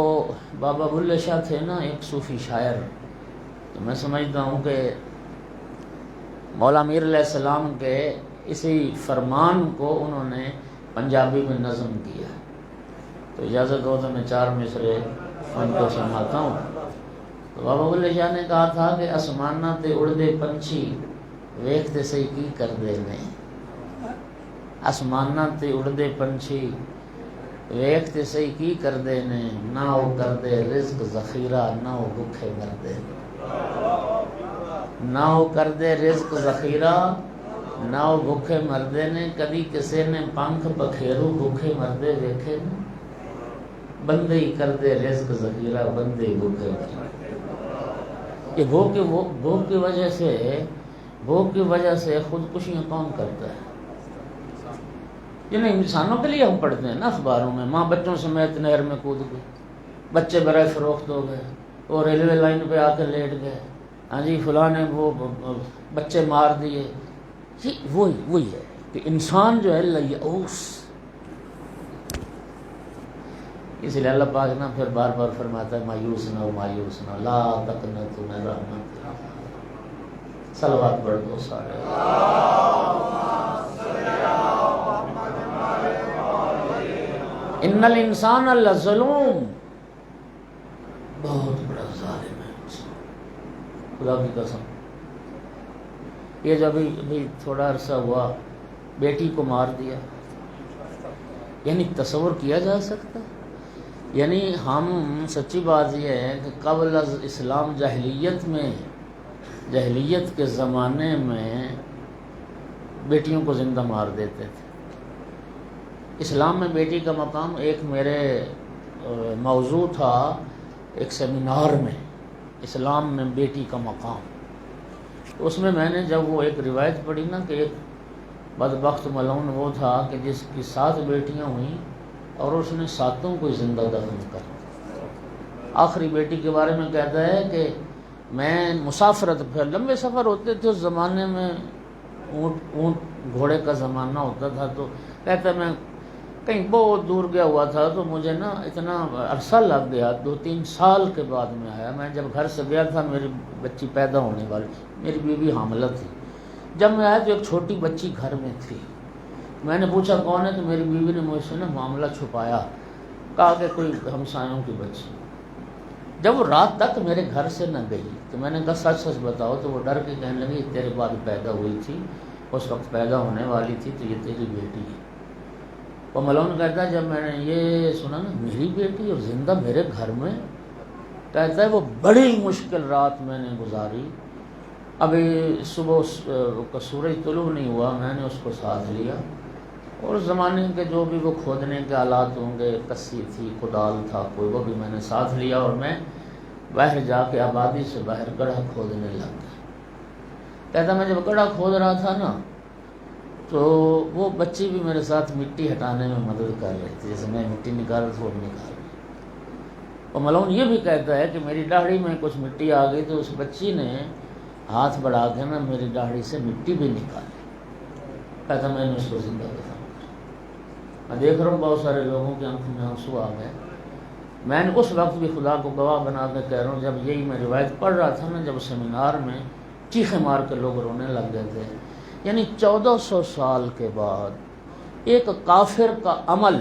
بابا بلے شاہ تھے نا، ایک صوفی شاعر. تو میں سمجھتا ہوں کہ مولا امیر علیہ السلام کے اسی فرمان کو انہوں نے پنجابی میں نظم کیا. تو اجازت ہو تو میں 4 مصرے ان کو سناتا ہوں. تو بابا بلے شاہ نے کہا تھا کہ آسماناں تے اڑدے پنچھی ویکھتے سہی کی کردے نے. آسماناں تے اڑدے پنچھی ویکھتے سہی کی کردے نے. نہ وہ کردے رزق ذخیرہ، نہ وہ بھوکے مردے. نہ وہ کردے رزق ذخیرہ، نہ وہ بھوکے مردے نے. کدی کسے نے پنکھ بکھیرو بھوکے مردے ویکھے نے. بندے ہی کردے رزق ذخیرہ، بندے ہی بھوکے مردے. یہ بھوک کی وجہ سے خودکشیاں کون کرتا ہے؟ جنہیں انسانوں کے لیے ہم پڑھتے ہیں نا اخباروں میں، ماں بچوں سمیت نہر میں کود گئی، بچے برائے فروخت ہو گئے، اور ریلوے لائن پہ آ کے لیٹ گئے. ہاں جی فلاں نے وہ بچے مار دیے. وہی ہے کہ انسان جو ہے لیئوس. اس لیے اللہ پاک نا پھر بار بار فرماتا ہے مایوس نہ ہو، مایوس نہ ہو، لا تقنطوا من رحمت اللہ. صلوات پڑھ دو سارے. ان الانسان لظلوم، بہت بڑا ظالم ہے انسان، خدا کی قسم. یہ جب ابھی تھوڑا عرصہ ہوا بیٹی کو مار دیا، یعنی تصور کیا جا سکتا ہے؟ یعنی ہم سچی بات یہ ہے کہ قبل از اسلام جاہلیت کے زمانے میں بیٹیوں کو زندہ مار دیتے تھے۔ اسلام میں بیٹی کا مقام ایک میرے موضوع تھا ایک سیمینار میں، اسلام میں بیٹی کا مقام۔ اس میں نے جب وہ ایک روایت پڑھی نا کہ ایک بدبخت ملعون وہ تھا کہ جس کی 7 بیٹیاں ہوئیں اور اس نے 7 کو زندہ دفن کر۔ آخری بیٹی کے بارے میں کہتا ہے کہ میں مسافرت پھر لمبے سفر ہوتے تھے، اس زمانے میں اونٹ گھوڑے کا زمانہ ہوتا تھا، تو کہتا ہے میں کہیں بہت دور گیا ہوا تھا تو مجھے نا اتنا عرصہ لگ گیا، 2-3 سال کے بعد میں آیا۔ میں جب گھر سے گیا تھا میری بچی پیدا ہونے والی، میری بیوی حاملہ تھی۔ جب میں آیا تو ایک چھوٹی بچی گھر میں تھی۔ میں نے پوچھا کون ہے، تو میری بیوی نے مجھ سے نا معاملہ چھپایا، کہا کہ کوئی ہمسایوں کی بچی۔ جب وہ رات تک میرے گھر سے نہ گئی تو میں نے کہا سچ سچ بتاؤ، تو وہ ڈر کے کہنے لگی تیرے بعد پیدا ہوئی تھی، اس وقت پیدا ہونے والی تھی، تو یہ تیری بیٹی ہے۔ وہ ملعون کہتا ہے جب میں نے یہ سنا نا میری بیٹی اور زندہ میرے گھر میں، کہتا ہے وہ بڑی مشکل رات میں نے گزاری۔ ابھی صبح کا سورج طلوع نہیں ہوا، میں نے اس کو ساتھ لیا، اور اس زمانے کے جو بھی وہ کھودنے کے آلات ہوں گے، کسی تھی، کدال تھا کوئی، وہ بھی میں نے ساتھ لیا، اور میں باہر جا کے آبادی سے باہر گڑھا کھودنے لگ گیا۔ کہتا میں جب گڑھا کھود رہا تھا نا تو وہ بچی بھی میرے ساتھ مٹی ہٹانے میں مدد کر رہی تھی، جیسے میں مٹی نکال رہا تھا وہ نکال رہی۔ اور ملعون یہ بھی کہتا ہے کہ میری داڑھی میں کچھ مٹی آ گئی تو اس بچی نے ہاتھ بڑھا کے نا میری داڑھی سے مٹی بھی نکالی۔ کہتا میں نے اس کو زندہ دفن کیا۔ میں دیکھ رہا ہوں بہت سارے لوگوں کی آنکھوں میں آنسو آ گئے۔ میں نے اس وقت بھی خدا کو گواہ بنا کے کہہ رہا ہوں، جب یہی میں روایت پڑھ رہا تھا نا، جب سیمینار میں چیخیں مار کے لوگ رونے لگ گئے تھے۔ یعنی 1400 سال کے بعد ایک کافر کا عمل،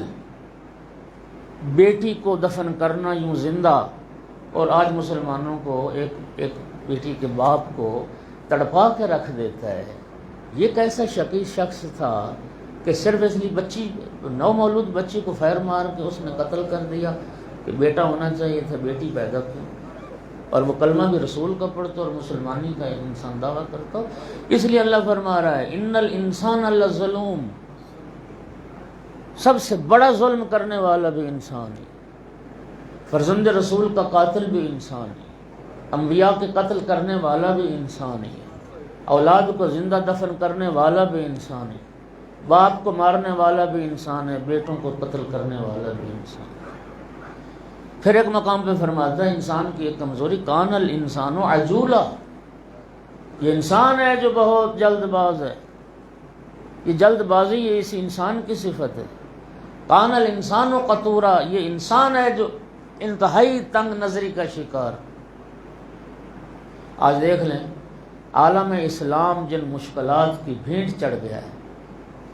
بیٹی کو دفن کرنا یوں زندہ، اور آج مسلمانوں کو ایک بیٹی کے باپ کو تڑپا کے رکھ دیتا ہے۔ یہ کیسا شقی شخص تھا کہ صرف اس لیے بچی، نو مولود بچی کو فیر مار کے اس نے قتل کر دیا کہ بیٹا ہونا چاہیے تھا، بیٹی پیدا کی، اور وہ کلمہ بھی رسول کا پڑھتا اور مسلمانی کا ایک انسان دعویٰ کرتا۔ اس لیے اللہ فرما رہا ہے ان الانسان لظلوم، سب سے بڑا ظلم کرنے والا بھی انسان ہے، فرزند رسول کا قاتل بھی انسان ہے، انبیاء کے قتل کرنے والا بھی انسان ہے، اولاد کو زندہ دفن کرنے والا بھی انسان ہے، باپ کو مارنے والا بھی انسان ہے، بیٹوں کو قتل کرنے والا بھی انسان ہے۔ پھر ایک مقام پہ فرماتا ہے انسان کی ایک کمزوری، کان الانسان عجولا، یہ انسان ہے جو بہت جلد باز ہے، یہ جلد بازی یہ اس انسان کی صفت ہے۔ کان الانسان قطورا، یہ انسان ہے جو انتہائی تنگ نظری کا شکار۔ آج دیکھ لیں عالم اسلام جن مشکلات کی بھینٹ چڑھ گیا ہے،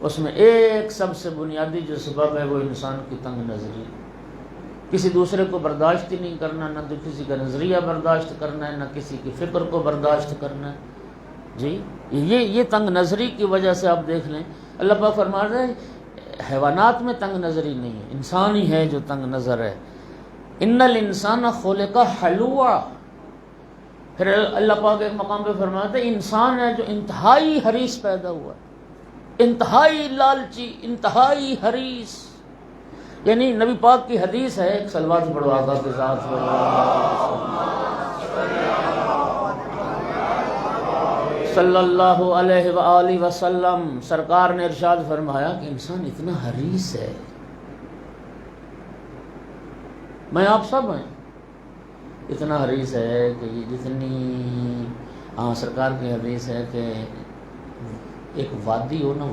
اس میں ایک سب سے بنیادی جو سبب ہے وہ انسان کی تنگ نظری، کسی دوسرے کو برداشت ہی نہیں کرنا، نہ تو کسی کا نظریہ برداشت کرنا ہے، نہ کسی کی فکر کو برداشت کرنا ہے۔ جی یہ تنگ نظری کی وجہ سے آپ دیکھ لیں، اللہ پاک فرما رہے ہیں حیوانات میں تنگ نظری نہیں ہے، انسان ہی ہے جو تنگ نظر ہے۔ ان الانسان خلق حلوعا، پھر اللہ پاک ایک مقام پہ فرماتے ہیں انسان ہے جو انتہائی حریص پیدا ہوا، انتہائی لالچی، انتہائی حریص۔ یعنی نبی پاک کی حدیث ہے، ایک صلوات پڑھو آقا کے ذات صلی اللہ علیہ وآلہ وسلم، سرکار نے ارشاد فرمایا کہ انسان اتنا حریص ہے، میں آپ سب ہیں، اتنا حریص ہے کہ یہ جتنی سرکار کی حدیث ہے کہ ایک وادی ہو نا،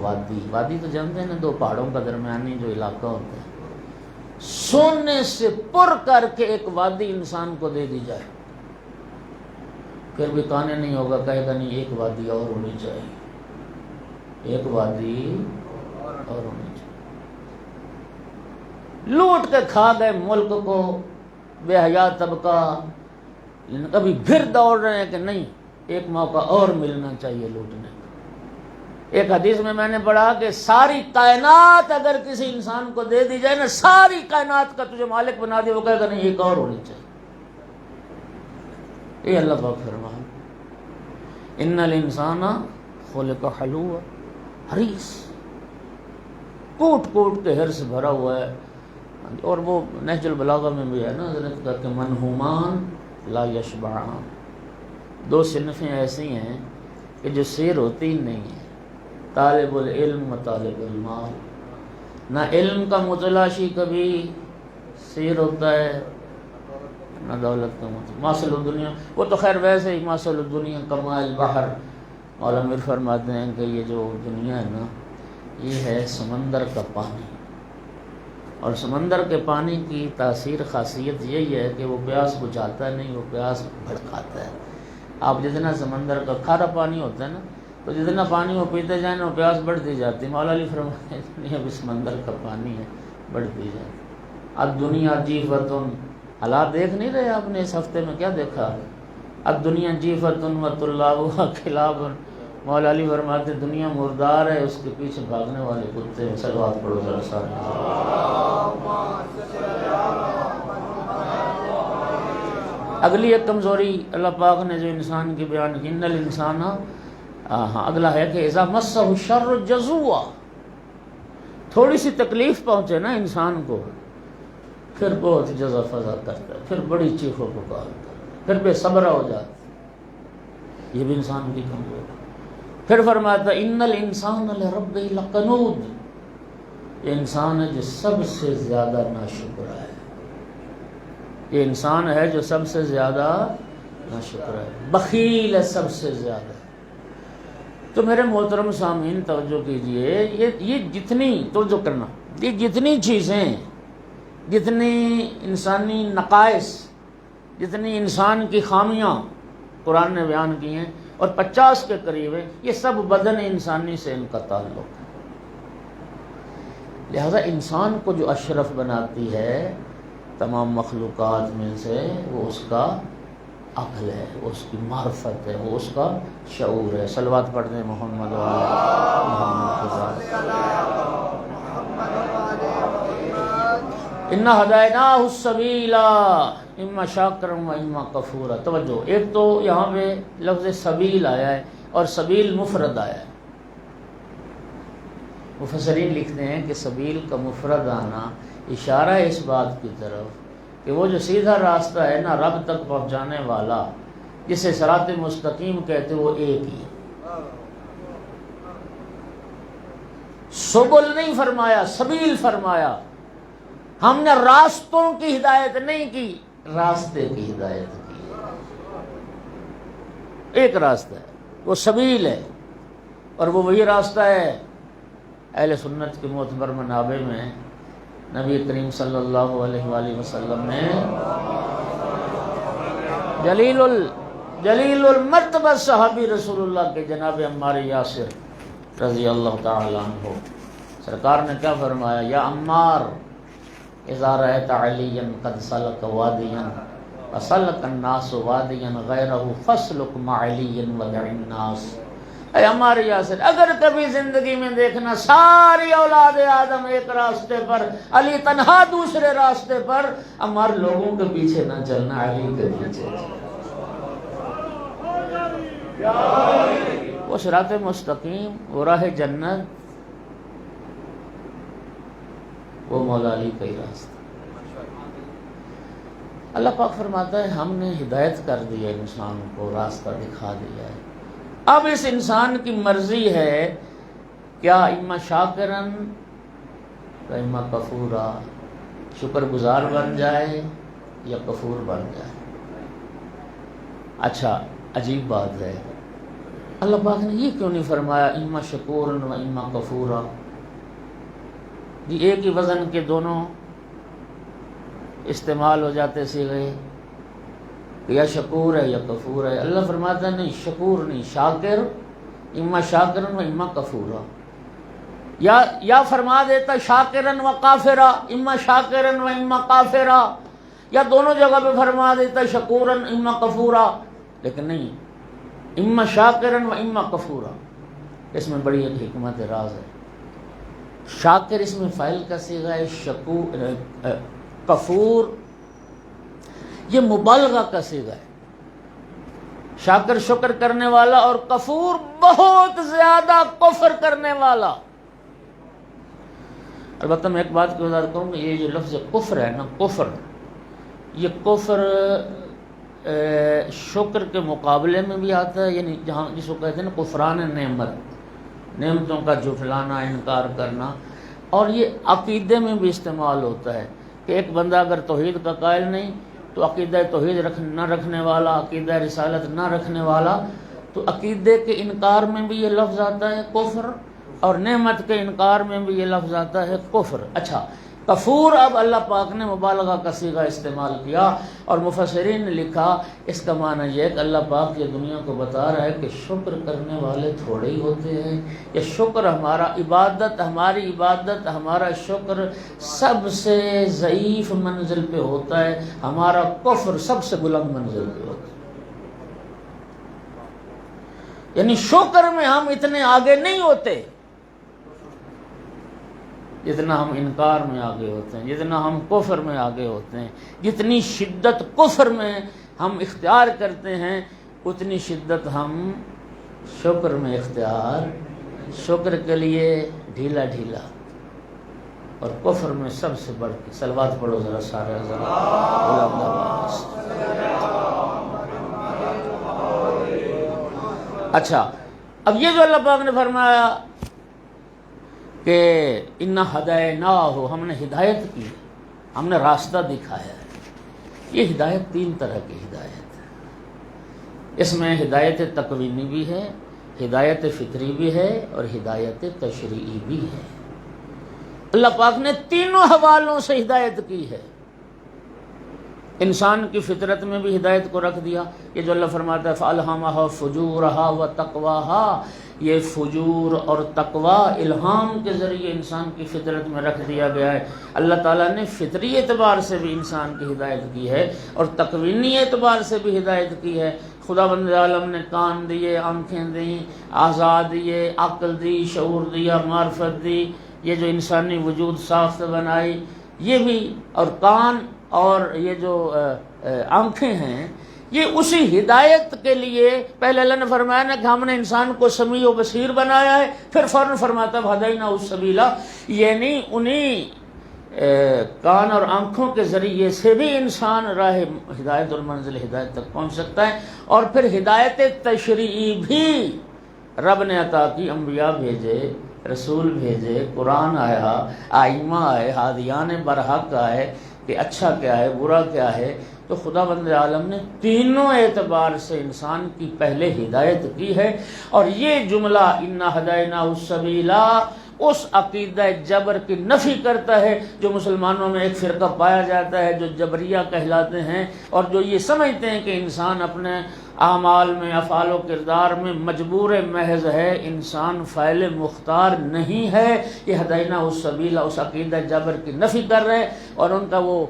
وادی تو جانتے ہیں نا، 2 پہاڑوں کا درمیانی جو علاقہ ہوتا ہے، سونے سے پر کر کے ایک وادی انسان کو دے دی جائے، پھر بھی کانے نہیں ہوگا، کہے گا نہیں ایک وادی اور ہونی چاہیے، ایک وادی اور ہونی چاہیے۔ لوٹ کے کھا گئے ملک کو بے حیا طبقہ، کبھی پھر دوڑ رہے ہیں کہ نہیں ایک موقع اور ملنا چاہیے لوٹنے کا۔ ایک حدیث میں نے پڑھا کہ ساری کائنات اگر کسی انسان کو دے دی جائے نا، ساری کائنات کا تجھے مالک بنا دے، وہ کہے گا نہیں ایک اور ہونی چاہیے۔ یہ اللہ پاک فرمائے ان الانسان خلق حلوعا، حریص، کوٹ کوٹ کے حرص بھرا ہوا ہے. اور وہ نہج البلاغہ میں بھی ہے نا حضرت کا کہ منہومان لا یشبعان، دو صنفیں ایسی ہیں کہ جو سیر ہوتی ہی نہیں ہے، طالب العلم و طالب المال. نہ علم کا متلاشی کبھی سیر ہوتا ہے نہ دولت کا متلاشی. ماصل الدنیا، وہ تو خیر ویسے ہی ماصل الدنیا کماء البحر. مولانا میر فرماتے ہیں کہ یہ جو دنیا ہے نا یہ ہے سمندر کا پانی، اور سمندر کے پانی کی تاثیر خاصیت یہی ہے کہ وہ پیاس بجھاتا نہیں، وہ پیاس بھڑکاتا ہے. آپ جتنا سمندر کا کھارا پانی ہوتا ہے نا تو جتنا پانی وہ پیتے جائیں وہ پیاس بڑھتی جاتی ہے. مولا علی فرماتے ہیں یہ بھی سمندر کا پانی ہے، بڑھتی جاتی. اب دنیا جیفتن، حالات دیکھ نہیں رہے آپ نے اس ہفتے میں کیا دیکھا؟ اب دنیا جیفتن و طلابها کلاب. مولا علی فرماتے دنیا مردار ہے، اس کے پیچھے بھاگنے والے کتے ہیں. صلوات پڑھو ذرا سارے. اگلی ایک کمزوری اللہ پاک نے جو انسان کی بیان کی، ان الانسان، اگلا ہے کہ اذا مسہ الشر جزوعا، تھوڑی سی تکلیف پہنچے نا انسان کو پھر بہت جزا فضا کرتا ہے، پھر بڑی چیخ و پکار کرتا ہے، پھر بے صبر ہو جاتا ہے. یہ بھی انسان کی کمزوری. پھر فرماتا ان الانسان لربہ لقنود، یہ انسان ہے جو سب سے زیادہ ناشکر ہے. یہ انسان ہے جو سب سے زیادہ ناشکر ہے، بخیل ہے سب سے زیادہ. تو میرے محترم سامعین توجہ کیجئے، یہ جتنی توجہ کرنا، یہ جتنی چیزیں، جتنی انسانی نقائص، جتنی انسان کی خامیاں قرآن نے بیان کی ہیں اور 50 کے قریب ہیں، یہ سب بدن انسانی سے ان کا تعلق ہے. لہذا انسان کو جو اشرف بناتی ہے تمام مخلوقات میں سے وہ اس کا عقل ہے، وہ اس کی معرفت ہے، وہ اس کا شعور ہے. صلوات پڑھتے ہیں محمد و آل محمد کے ساتھ. انا ہدیناہ السبیل اما شاکرا و اما کفورا. توجہ، ایک تو یہاں پہ لفظ سبیل آیا ہے اور سبیل مفرد آیا ہے. مفسرین لکھتے ہیں کہ سبیل کا مفرد آنا اشارہ ہے اس بات کی طرف کہ وہ جو سیدھا راستہ ہے نا رب تک پہنچانے والا، جسے صراط مستقیم کہتے وہ ایک ہی. سبل نہیں فرمایا، سبیل فرمایا. ہم نے راستوں کی ہدایت نہیں کی، راستے کی ہدایت کی. ایک راستہ ہے وہ سبیل ہے، اور وہ وہی راستہ ہے اہل سنت کے معتبر منابع میں نبی کریم صلی اللہ علیہ وآلہ وسلم نے جلیل المرتبہ صحابی رسول اللہ کے جناب عمار یاسر رضی اللہ تعالی عنہ، سرکار نے کیا فرمایا؟ یا عمار اذا رأیت علیا قد سلک وادیا فسلک الناس وادیا غیرہ فاسلک مع علی ودع الناس. اے عمار یاسر، اگر کبھی زندگی میں دیکھنا ساری اولاد آدم ایک راستے پر، علی تنہا دوسرے راستے پر، عمار لوگوں کے پیچھے نہ چلنا، علی کے پیچھے. وہ صراط مستقیم، وہ راہ جنت، وہ مولا علی کا ہی راستہ. اللہ پاک فرماتا ہے ہم نے ہدایت کر دی ہے انسان کو، راستہ دکھا دیا ہے. اب اس انسان کی مرضی ہے کیا اما شاکرن و اما کفورا، شکر گزار بن جائے یا کفور بن جائے. اچھا عجیب بات ہے، اللہ پاک نے یہ کیوں نہیں فرمایا اما شکورن و اما کفورا؟ یہ ایک ہی وزن کے دونوں استعمال ہو جاتے صیغے، یا شکور ہے یا کفور ہے. اللہ فرماتا ہے نہیں، شکور نہیں، شاکر، اما شاکرن و اما کفورا. یا فرما دیتا شاکرن و کافرا، اما شاکرن و اما کافرا، یا دونوں جگہ پہ فرما دیتا شکورن اما کفورا. لیکن نہیں، اما شاکرن و اما کفورا. اس میں بڑی ایک حکمت راز ہے. شاکر اس میں فاعل کا صیغہ ہے، کفور یہ مبالغہ کا صیغہ ہے. شاکر شکر کرنے والا، اور کفور بہت زیادہ کفر کرنے والا۔ البتہ میں ایک بات کی وضاحت کروں کہ یہ جو لفظ کفر ہے نا، کفر، یہ کفر شکر کے مقابلے میں بھی آتا ہے، یعنی جہاں جس کو کہتے ہیں نا کفران نعمت، نعمتوں کا جھٹلانا، انکار کرنا، اور یہ عقیدے میں بھی استعمال ہوتا ہے کہ ایک بندہ اگر توحید کا قائل نہیں تو عقیدہ توحید نہ رکھنے والا، عقیدہ رسالت نہ رکھنے والا، تو عقیدے کے انکار میں بھی یہ لفظ آتا ہے کفر، اور نعمت کے انکار میں بھی یہ لفظ آتا ہے کفر۔ اچھا، کفور اب اللہ پاک نے مبالغہ کا صیغہ استعمال کیا، اور مفسرین نے لکھا اس کا معنی یہ ہے کہ اللہ پاک یہ دنیا کو بتا رہا ہے کہ شکر کرنے والے تھوڑے ہی ہوتے ہیں، یہ شکر ہماری عبادت ہمارا شکر سب سے ضعیف منزل پہ ہوتا ہے، ہمارا کفر سب سے بلند منزل پہ ہوتا ہے۔ یعنی شکر میں ہم اتنے آگے نہیں ہوتے جتنا ہم انکار میں آگے ہوتے ہیں، جتنا ہم کفر میں آگے ہوتے ہیں، جتنی شدت کفر میں ہم اختیار کرتے ہیں اتنی شدت ہم شکر میں اختیار، شکر کے لیے ڈھیلا ڈھیلا، اور کفر میں سب سے بڑھ کے۔ صلوات پڑھو ذرا سارے ذرا۔ اچھا، اب یہ جو اللہ پاک نے فرمایا کہ اِنَّا ہَدَيْنَاهُ، ہم نے ہدایت کی، ہم نے راستہ دکھایا ہے، یہ ہدایت تین طرح کی ہدایت ہے۔ اس میں ہدایت تکوینی بھی ہے، ہدایت فطری بھی ہے، اور ہدایت تشریعی بھی ہے۔ اللہ پاک نے تینوں حوالوں سے ہدایت کی ہے۔ انسان کی فطرت میں بھی ہدایت کو رکھ دیا، یہ جو اللہ فرماتا ہے فَأَلْهَمَهَا فُجُورَهَا وَتَقْوَاهَا، یہ فجور اور تقوی الہام کے ذریعے انسان کی فطرت میں رکھ دیا گیا ہے۔ اللہ تعالیٰ نے فطری اعتبار سے بھی انسان کی ہدایت کی ہے، اور تکوینی اعتبار سے بھی ہدایت کی ہے۔ خدا بند عالم نے کان دیے، آنکھیں دیں، اعضاء دیے، عقل دی، شعور دیا، معرفت دی، یہ جو انسانی وجود ساخت بنائی، یہ بھی، اور کان اور یہ جو آنکھیں ہیں، یہ اسی ہدایت کے لیے۔ پہلے اللہ نے فرمایا نا کہ ہم نے انسان کو سمیع و بصیر بنایا ہے، پھر فوراً فرماتا ہدیناہ السبیل، یعنی انہی کان اور آنکھوں کے ذریعے سے بھی انسان راہ ہدایت اور منزل ہدایت تک پہنچ سکتا ہے۔ اور پھر ہدایت تشریعی بھی رب نے عطا کی، انبیاء بھیجے، رسول بھیجے، قرآن آیا، آئمہ آئے، ہادیان برحق آئے کہ اچھا کیا ہے، برا کیا ہے۔ تو خدا بند عالم نے تینوں اعتبار سے انسان کی پہلے ہدایت کی ہے۔ اور یہ جملہ اِنَّا هَدَيْنَاهُ السَّبِيلَ اس عقیدہ جبر کی نفی کرتا ہے جو مسلمانوں میں ایک فرقہ پایا جاتا ہے جو جبریہ کہلاتے ہیں، اور جو یہ سمجھتے ہیں کہ انسان اپنے اعمال میں، افعال و کردار میں مجبور محض ہے، انسان فاعل مختار نہیں ہے۔ یہ ہدینہ السبیل اس عقیدہ جبر کی نفی کر رہے ہیں، اور ان کا وہ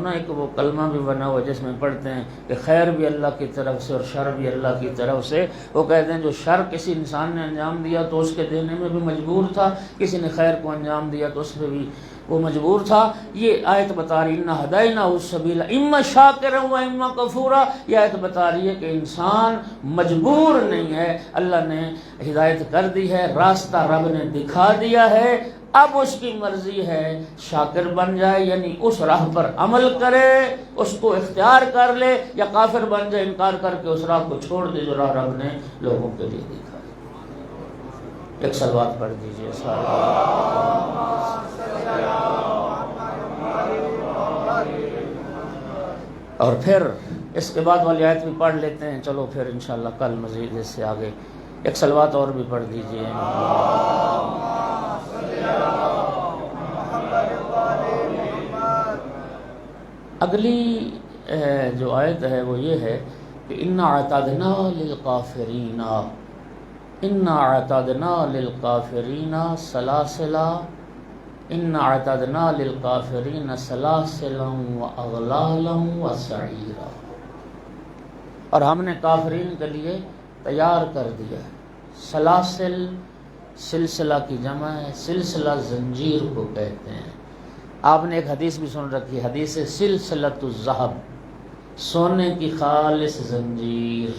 نا ایک وہ کلمہ بھی بنا ہوا جس میں پڑھتے ہیں کہ خیر بھی اللہ کی طرف سے اور شر بھی اللہ کی طرف سے۔ وہ کہتے ہیں جو شر کسی انسان نے انجام دیا تو اس کے دینے میں بھی مجبور تھا، کسی نے خیر کو انجام دیا تو اس پہ بھی وہ مجبور تھا۔ یہ آیت بتا رہی اِنَّا هَدَيْنَاهُ السَّبِيلَ اِمَّا شَاكِرًا وَإِمَّا كَفُورًا، یہ آیت بتا رہی ہے کہ انسان مجبور نہیں ہے، اللہ نے ہدایت کر دی ہے، راستہ رب نے دکھا دیا ہے، اب اس کی مرضی ہے شاکر بن جائے، یعنی اس راہ پر عمل کرے، اس کو اختیار کر لے، یا کافر بن جائے، انکار کر کے اس راہ کو چھوڑ دے جو راہ رب نے لوگوں کے لیے دکھا۔ ایک صلوات پڑھ دیجیے سارے۔ اور پھر اس کے بعد والی آیت بھی پڑھ لیتے ہیں، چلو پھر انشاءاللہ کل مزید اس سے آگے ایک صلوات اور بھی پڑھ دیجیے۔ اگلی جو آیت ہے وہ یہ ہے کہ اِنَّا اعْتَدْنَا لِلْكَافِرِينَ اِنَّا اعْتَدْنَا لِلْكَافِرِينَ سَلَاسِلَ اِنَّا اعْتَدْنَا لِلْكَافِرِينَ سَلَاسِلًا وَأَغْلَالًا وَسَعِيرًا، اور ہم نے کافرین کے لیے تیار کر دیا ہے۔ سلاسل سلسلہ کی جمع ہے، سلسلہ زنجیر کو کہتے ہیں۔ آپ نے ایک حدیث بھی سن رکھی، حدیث سلسلۃ الذہب، سونے کی خالص زنجیر،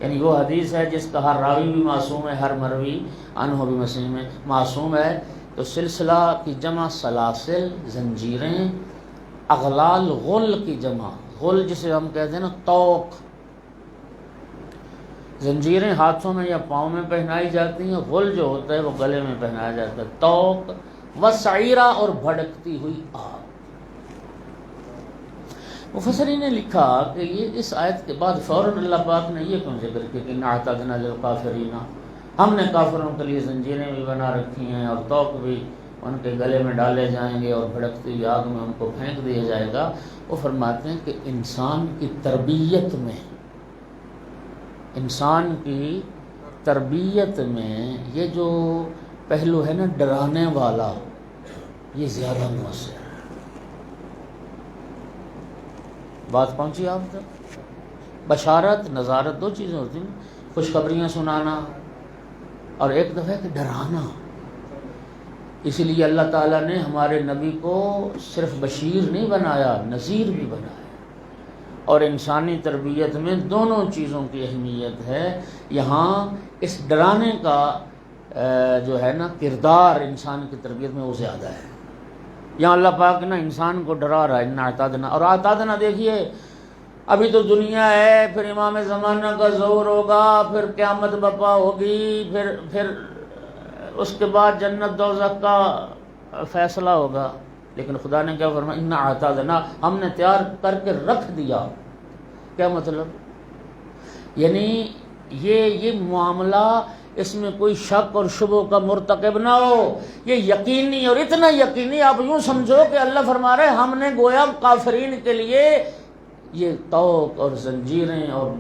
یعنی وہ حدیث ہے جس کا ہر راوی بھی معصوم ہے، ہر مروی عنہ بھی مسلم میں معصوم ہے. تو سلسلہ کی جمع سلاسل، زنجیریں. اغلال غل کی جمع، غل جسے ہم کہتے ہیں نا توق. زنجیریں ہاتھوں میں یا پاؤں میں پہنائی جاتی ہیں، غل جو ہوتا ہے وہ گلے میں پہنایا جاتا ہے. توق وسعیرہ، اور بھڑکتی ہوئی آگ. مفسرین نے لکھا کہ یہ اس آیت کے بعد فوراً اللہ پاک نے یہ کیوں ذکر کیا کہ اِنَّا اعْتَدْنَا لِلْكَافِرِينَ، ہم نے کافروں کے لیے زنجیریں بھی بنا رکھی ہیں اور توق بھی ان کے گلے میں ڈالے جائیں گے اور بھڑکتی ہوئی آگ میں ان کو پھینک دیا جائے گا. وہ فرماتے ہیں کہ انسان کی تربیت میں یہ جو پہلو ہے نا ڈرانے والا، یہ زیادہ مؤثر ہے. بات پہنچی آپ تک؟ بشارت نظارت دو چیزیں ہوتی ہیں، خوشخبریاں سنانا اور ایک دفعہ کہ ڈرانا. اسی لیے اللہ تعالیٰ نے ہمارے نبی کو صرف بشیر نہیں بنایا، نذیر بھی بنایا. اور انسانی تربیت میں دونوں چیزوں کی اہمیت ہے. یہاں اس ڈرانے کا جو ہے نا کردار انسان کی تربیت میں وہ زیادہ ہے. یہاں اللہ پاک نا انسان کو ڈرا رہا ہے، اِنَّا اعْتَدْنَا. اور اعْتَدْنَا دیکھیے، ابھی تو دنیا ہے، پھر امام زمانہ کا ظہور ہوگا، پھر قیامت برپا ہوگی، پھر اس کے بعد جنت دوزخ کا فیصلہ ہوگا. لیکن خدا نے کیا فرمایا؟ اِنَّا اعْتَدْنَا، ہم نے تیار کر کے رکھ دیا. کیا مطلب؟ یعنی یہ معاملہ، اس میں کوئی شک اور شبہ کا مرتکب نہ ہو. یہ یقینی، اور اتنا یقینی آپ یوں سمجھو کہ اللہ فرما رہے ہم نے گویا کافرین کے لیے یہ توق اور زنجیریں اور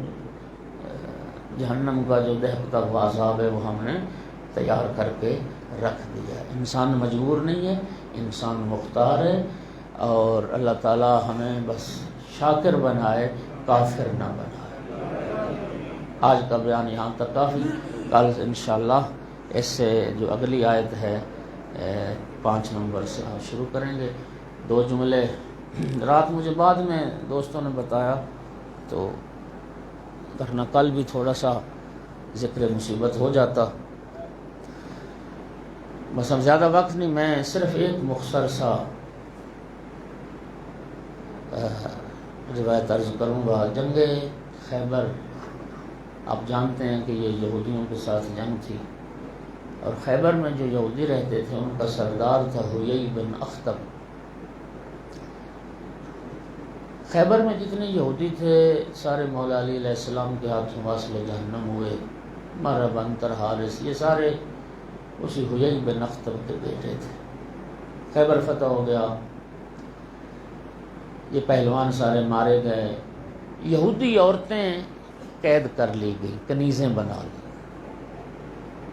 جہنم کا جو دہکتا ہوا عذاب ہے وہ ہم نے تیار کر کے رکھ دیا. انسان مجبور نہیں ہے، انسان مختار ہے. اور اللہ تعالی ہمیں بس شاکر بنائے، کافر نہ بنائے. آج کا بیان یہاں تک کافی. کل انشاءاللہ اس سے جو اگلی آیت ہے 5 نمبر سے ہم شروع کریں گے. 2 جملے رات مجھے بعد میں دوستوں نے بتایا تو ورنہ کل بھی تھوڑا سا ذکر مصیبت ہو جاتا. بس اب زیادہ وقت نہیں، میں صرف ایک مختصر سا روایت عرض کروں گا. جنگ خیبر آپ جانتے ہیں کہ یہ یہودیوں کے ساتھ جنگ تھی، اور خیبر میں جو یہودی رہتے تھے ان کا سردار تھا حیی بن اخطب. خیبر میں جتنے یہودی تھے سارے مولا علی علیہ السلام کے ہاتھوں واصل جہنم ہوئے. مرب انتر حارث، یہ سارے اسی حیی بن اخطب کے بیٹے تھے. خیبر فتح ہو گیا، یہ پہلوان سارے مارے گئے. یہودی عورتیں قید کر لی گئی، کنیزیں بنا لی.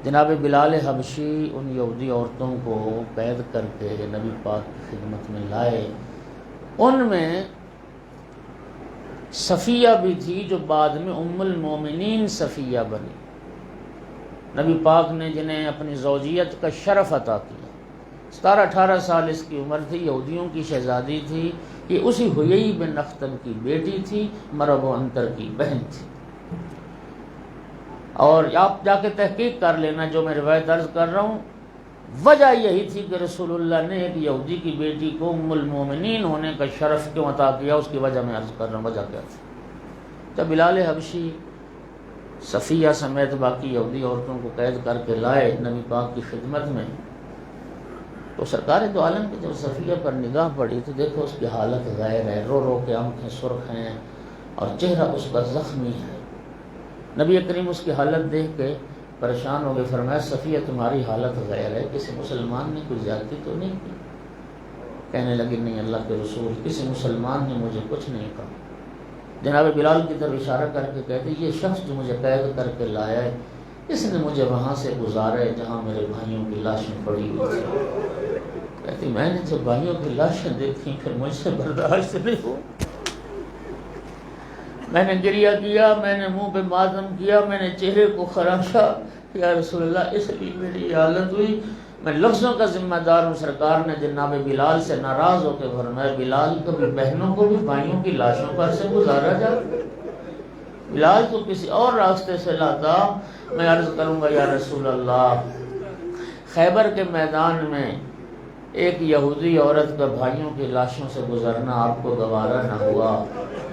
جناب بلال حبشی ان یہودی عورتوں کو قید کر کے نبی پاک کی خدمت میں لائے. ان میں صفیہ بھی تھی جو بعد میں ام المومنین صفیہ بنی. نبی پاک نے جنہیں اپنی زوجیت کا شرف عطا کیا. 17-18 سال اس کی عمر تھی، یہودیوں کی شہزادی تھی. یہ اسی حیی بن اخطب کی بیٹی تھی، مرب و انتر کی بہن تھی. اور آپ جا کے تحقیق کر لینا جو میں روایت عرض کر رہا ہوں. وجہ یہی تھی کہ رسول اللہ نے ایک یہودی کی بیٹی کو ام المومنین ہونے کا شرف کیوں عطا کیا، اس کی وجہ میں عرض کر رہا ہوں. وجہ کیا تھی؟ جب بلال حبشی صفیہ سمیت باقی یہودی عورتوں کو قید کر کے لائے نبی پاک کی خدمت میں، تو سرکار دو عالم کی جب صفیہ پر نگاہ پڑی تو دیکھو اس کی حالت غیر ہے. رو رو کے آنکھیں سرخ ہیں اور چہرہ اس کا زخمی ہے. نبی کریم اس کی حالت دیکھ کے پریشان ہو گئے. فرمایا صفیہ تمہاری حالت غیر ہے، کسی مسلمان نے کوئی زیادتی تو نہیں کی؟ کہنے لگی نہیں اللہ کے رسول، کسی مسلمان نے مجھے کچھ نہیں کہا. جناب بلال کی طرف اشارہ کر کے کہتے یہ شخص جو مجھے قید کر کے لایا ہے اس نے مجھے وہاں سے گزارا ہے جہاں میرے بھائیوں کی لاشیں پڑی ہوئی تھی. کہتی میں نے جب بھائیوں کی لاشیں دیکھی پھر مجھ سے برداشت نہیں ہو. میں نے گریہ کیا، میں نے منہ پہ ماتم کیا، میں نے چہرے کو خراشا، یا رسول اللہ اس لیے میری یہ حالت ہوئی میں لفظوں کا ذمہ دار ہوں۔ سرکار نے جناب بلال سے ناراض ہو کے فرمایا بلال کبھی بہنوں کو بھی بھائیوں کی لاشوں پر سے گزارا جاتا؟ بلال تو کسی اور راستے سے لاتا۔ میں عرض کروں گا یا رسول اللہ، خیبر کے میدان میں ایک یہودی عورت کا بھائیوں کی لاشوں سے گزرنا آپ کو گوارا نہ ہوا؟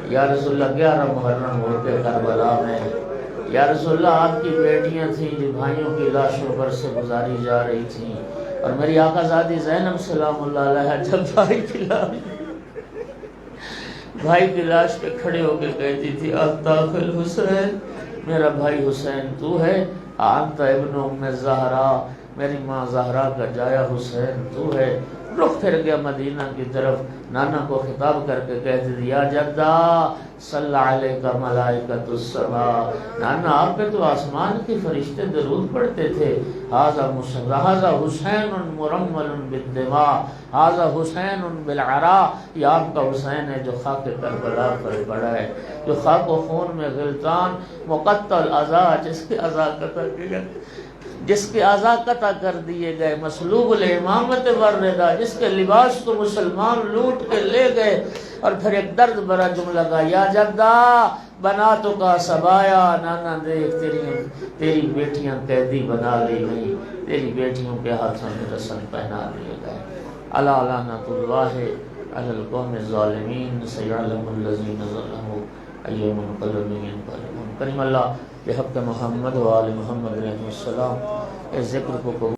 یا رسول اللہ 11 محرم ہوتے کربلا میں یا رسول اللہ آپ کی بیٹیاں تھیں جو بھائیوں کی لاشوں پر سے گزاری جا رہی تھیں، اور میری آقا زادی زینب سلام اللہ علیہ جب بھائی کی لاش پہ کھڑے ہو کے کہتی تھی الطاف الحسین، میرا بھائی حسین تو ہے، انت ابن ام زہرا، میری ماں زہرا کا جایا حسین تو ہے۔ رخ پھر گیا مدینہ کی طرف، نانا کو خطاب کر کے کہتے تھے یا جدہ صلی علیہ کا ملائکۃ السماء، نانا آپ پہ تو آسمان کے فرشتے درود پڑھتے تھے۔ ھذا حسین مرمل بالدماء، ھذا حسین بالعراء، یہ آپ کا حسین ہے جو خاک کربلا پر پڑا ہے، جو خاک و خون میں غلطان مقطع الاعضاء، جس کے اعضاء قطع کر دیے گئے، مسلوب الامامت والرضا، جس کے لباس کو مسلمان لوٹ کے لے گئے، اور پھر ایک درد بھرا جملہ گا یا جدہ بناتوں کا سبایا، نانا دیکھ تیری بیٹیاں قیدی بنا لی گئی، تیری بیٹیوں کے ہاتھوں میں رسن پہنا دیے گئے۔ الا لعنۃ اللہ علی القوم الظالمین، سیعلم الذین ظلموا ای منقلب ینقلبون۔ کریم اللہ بحق محمد و آل محمد علیہ السلام اس ذکر کو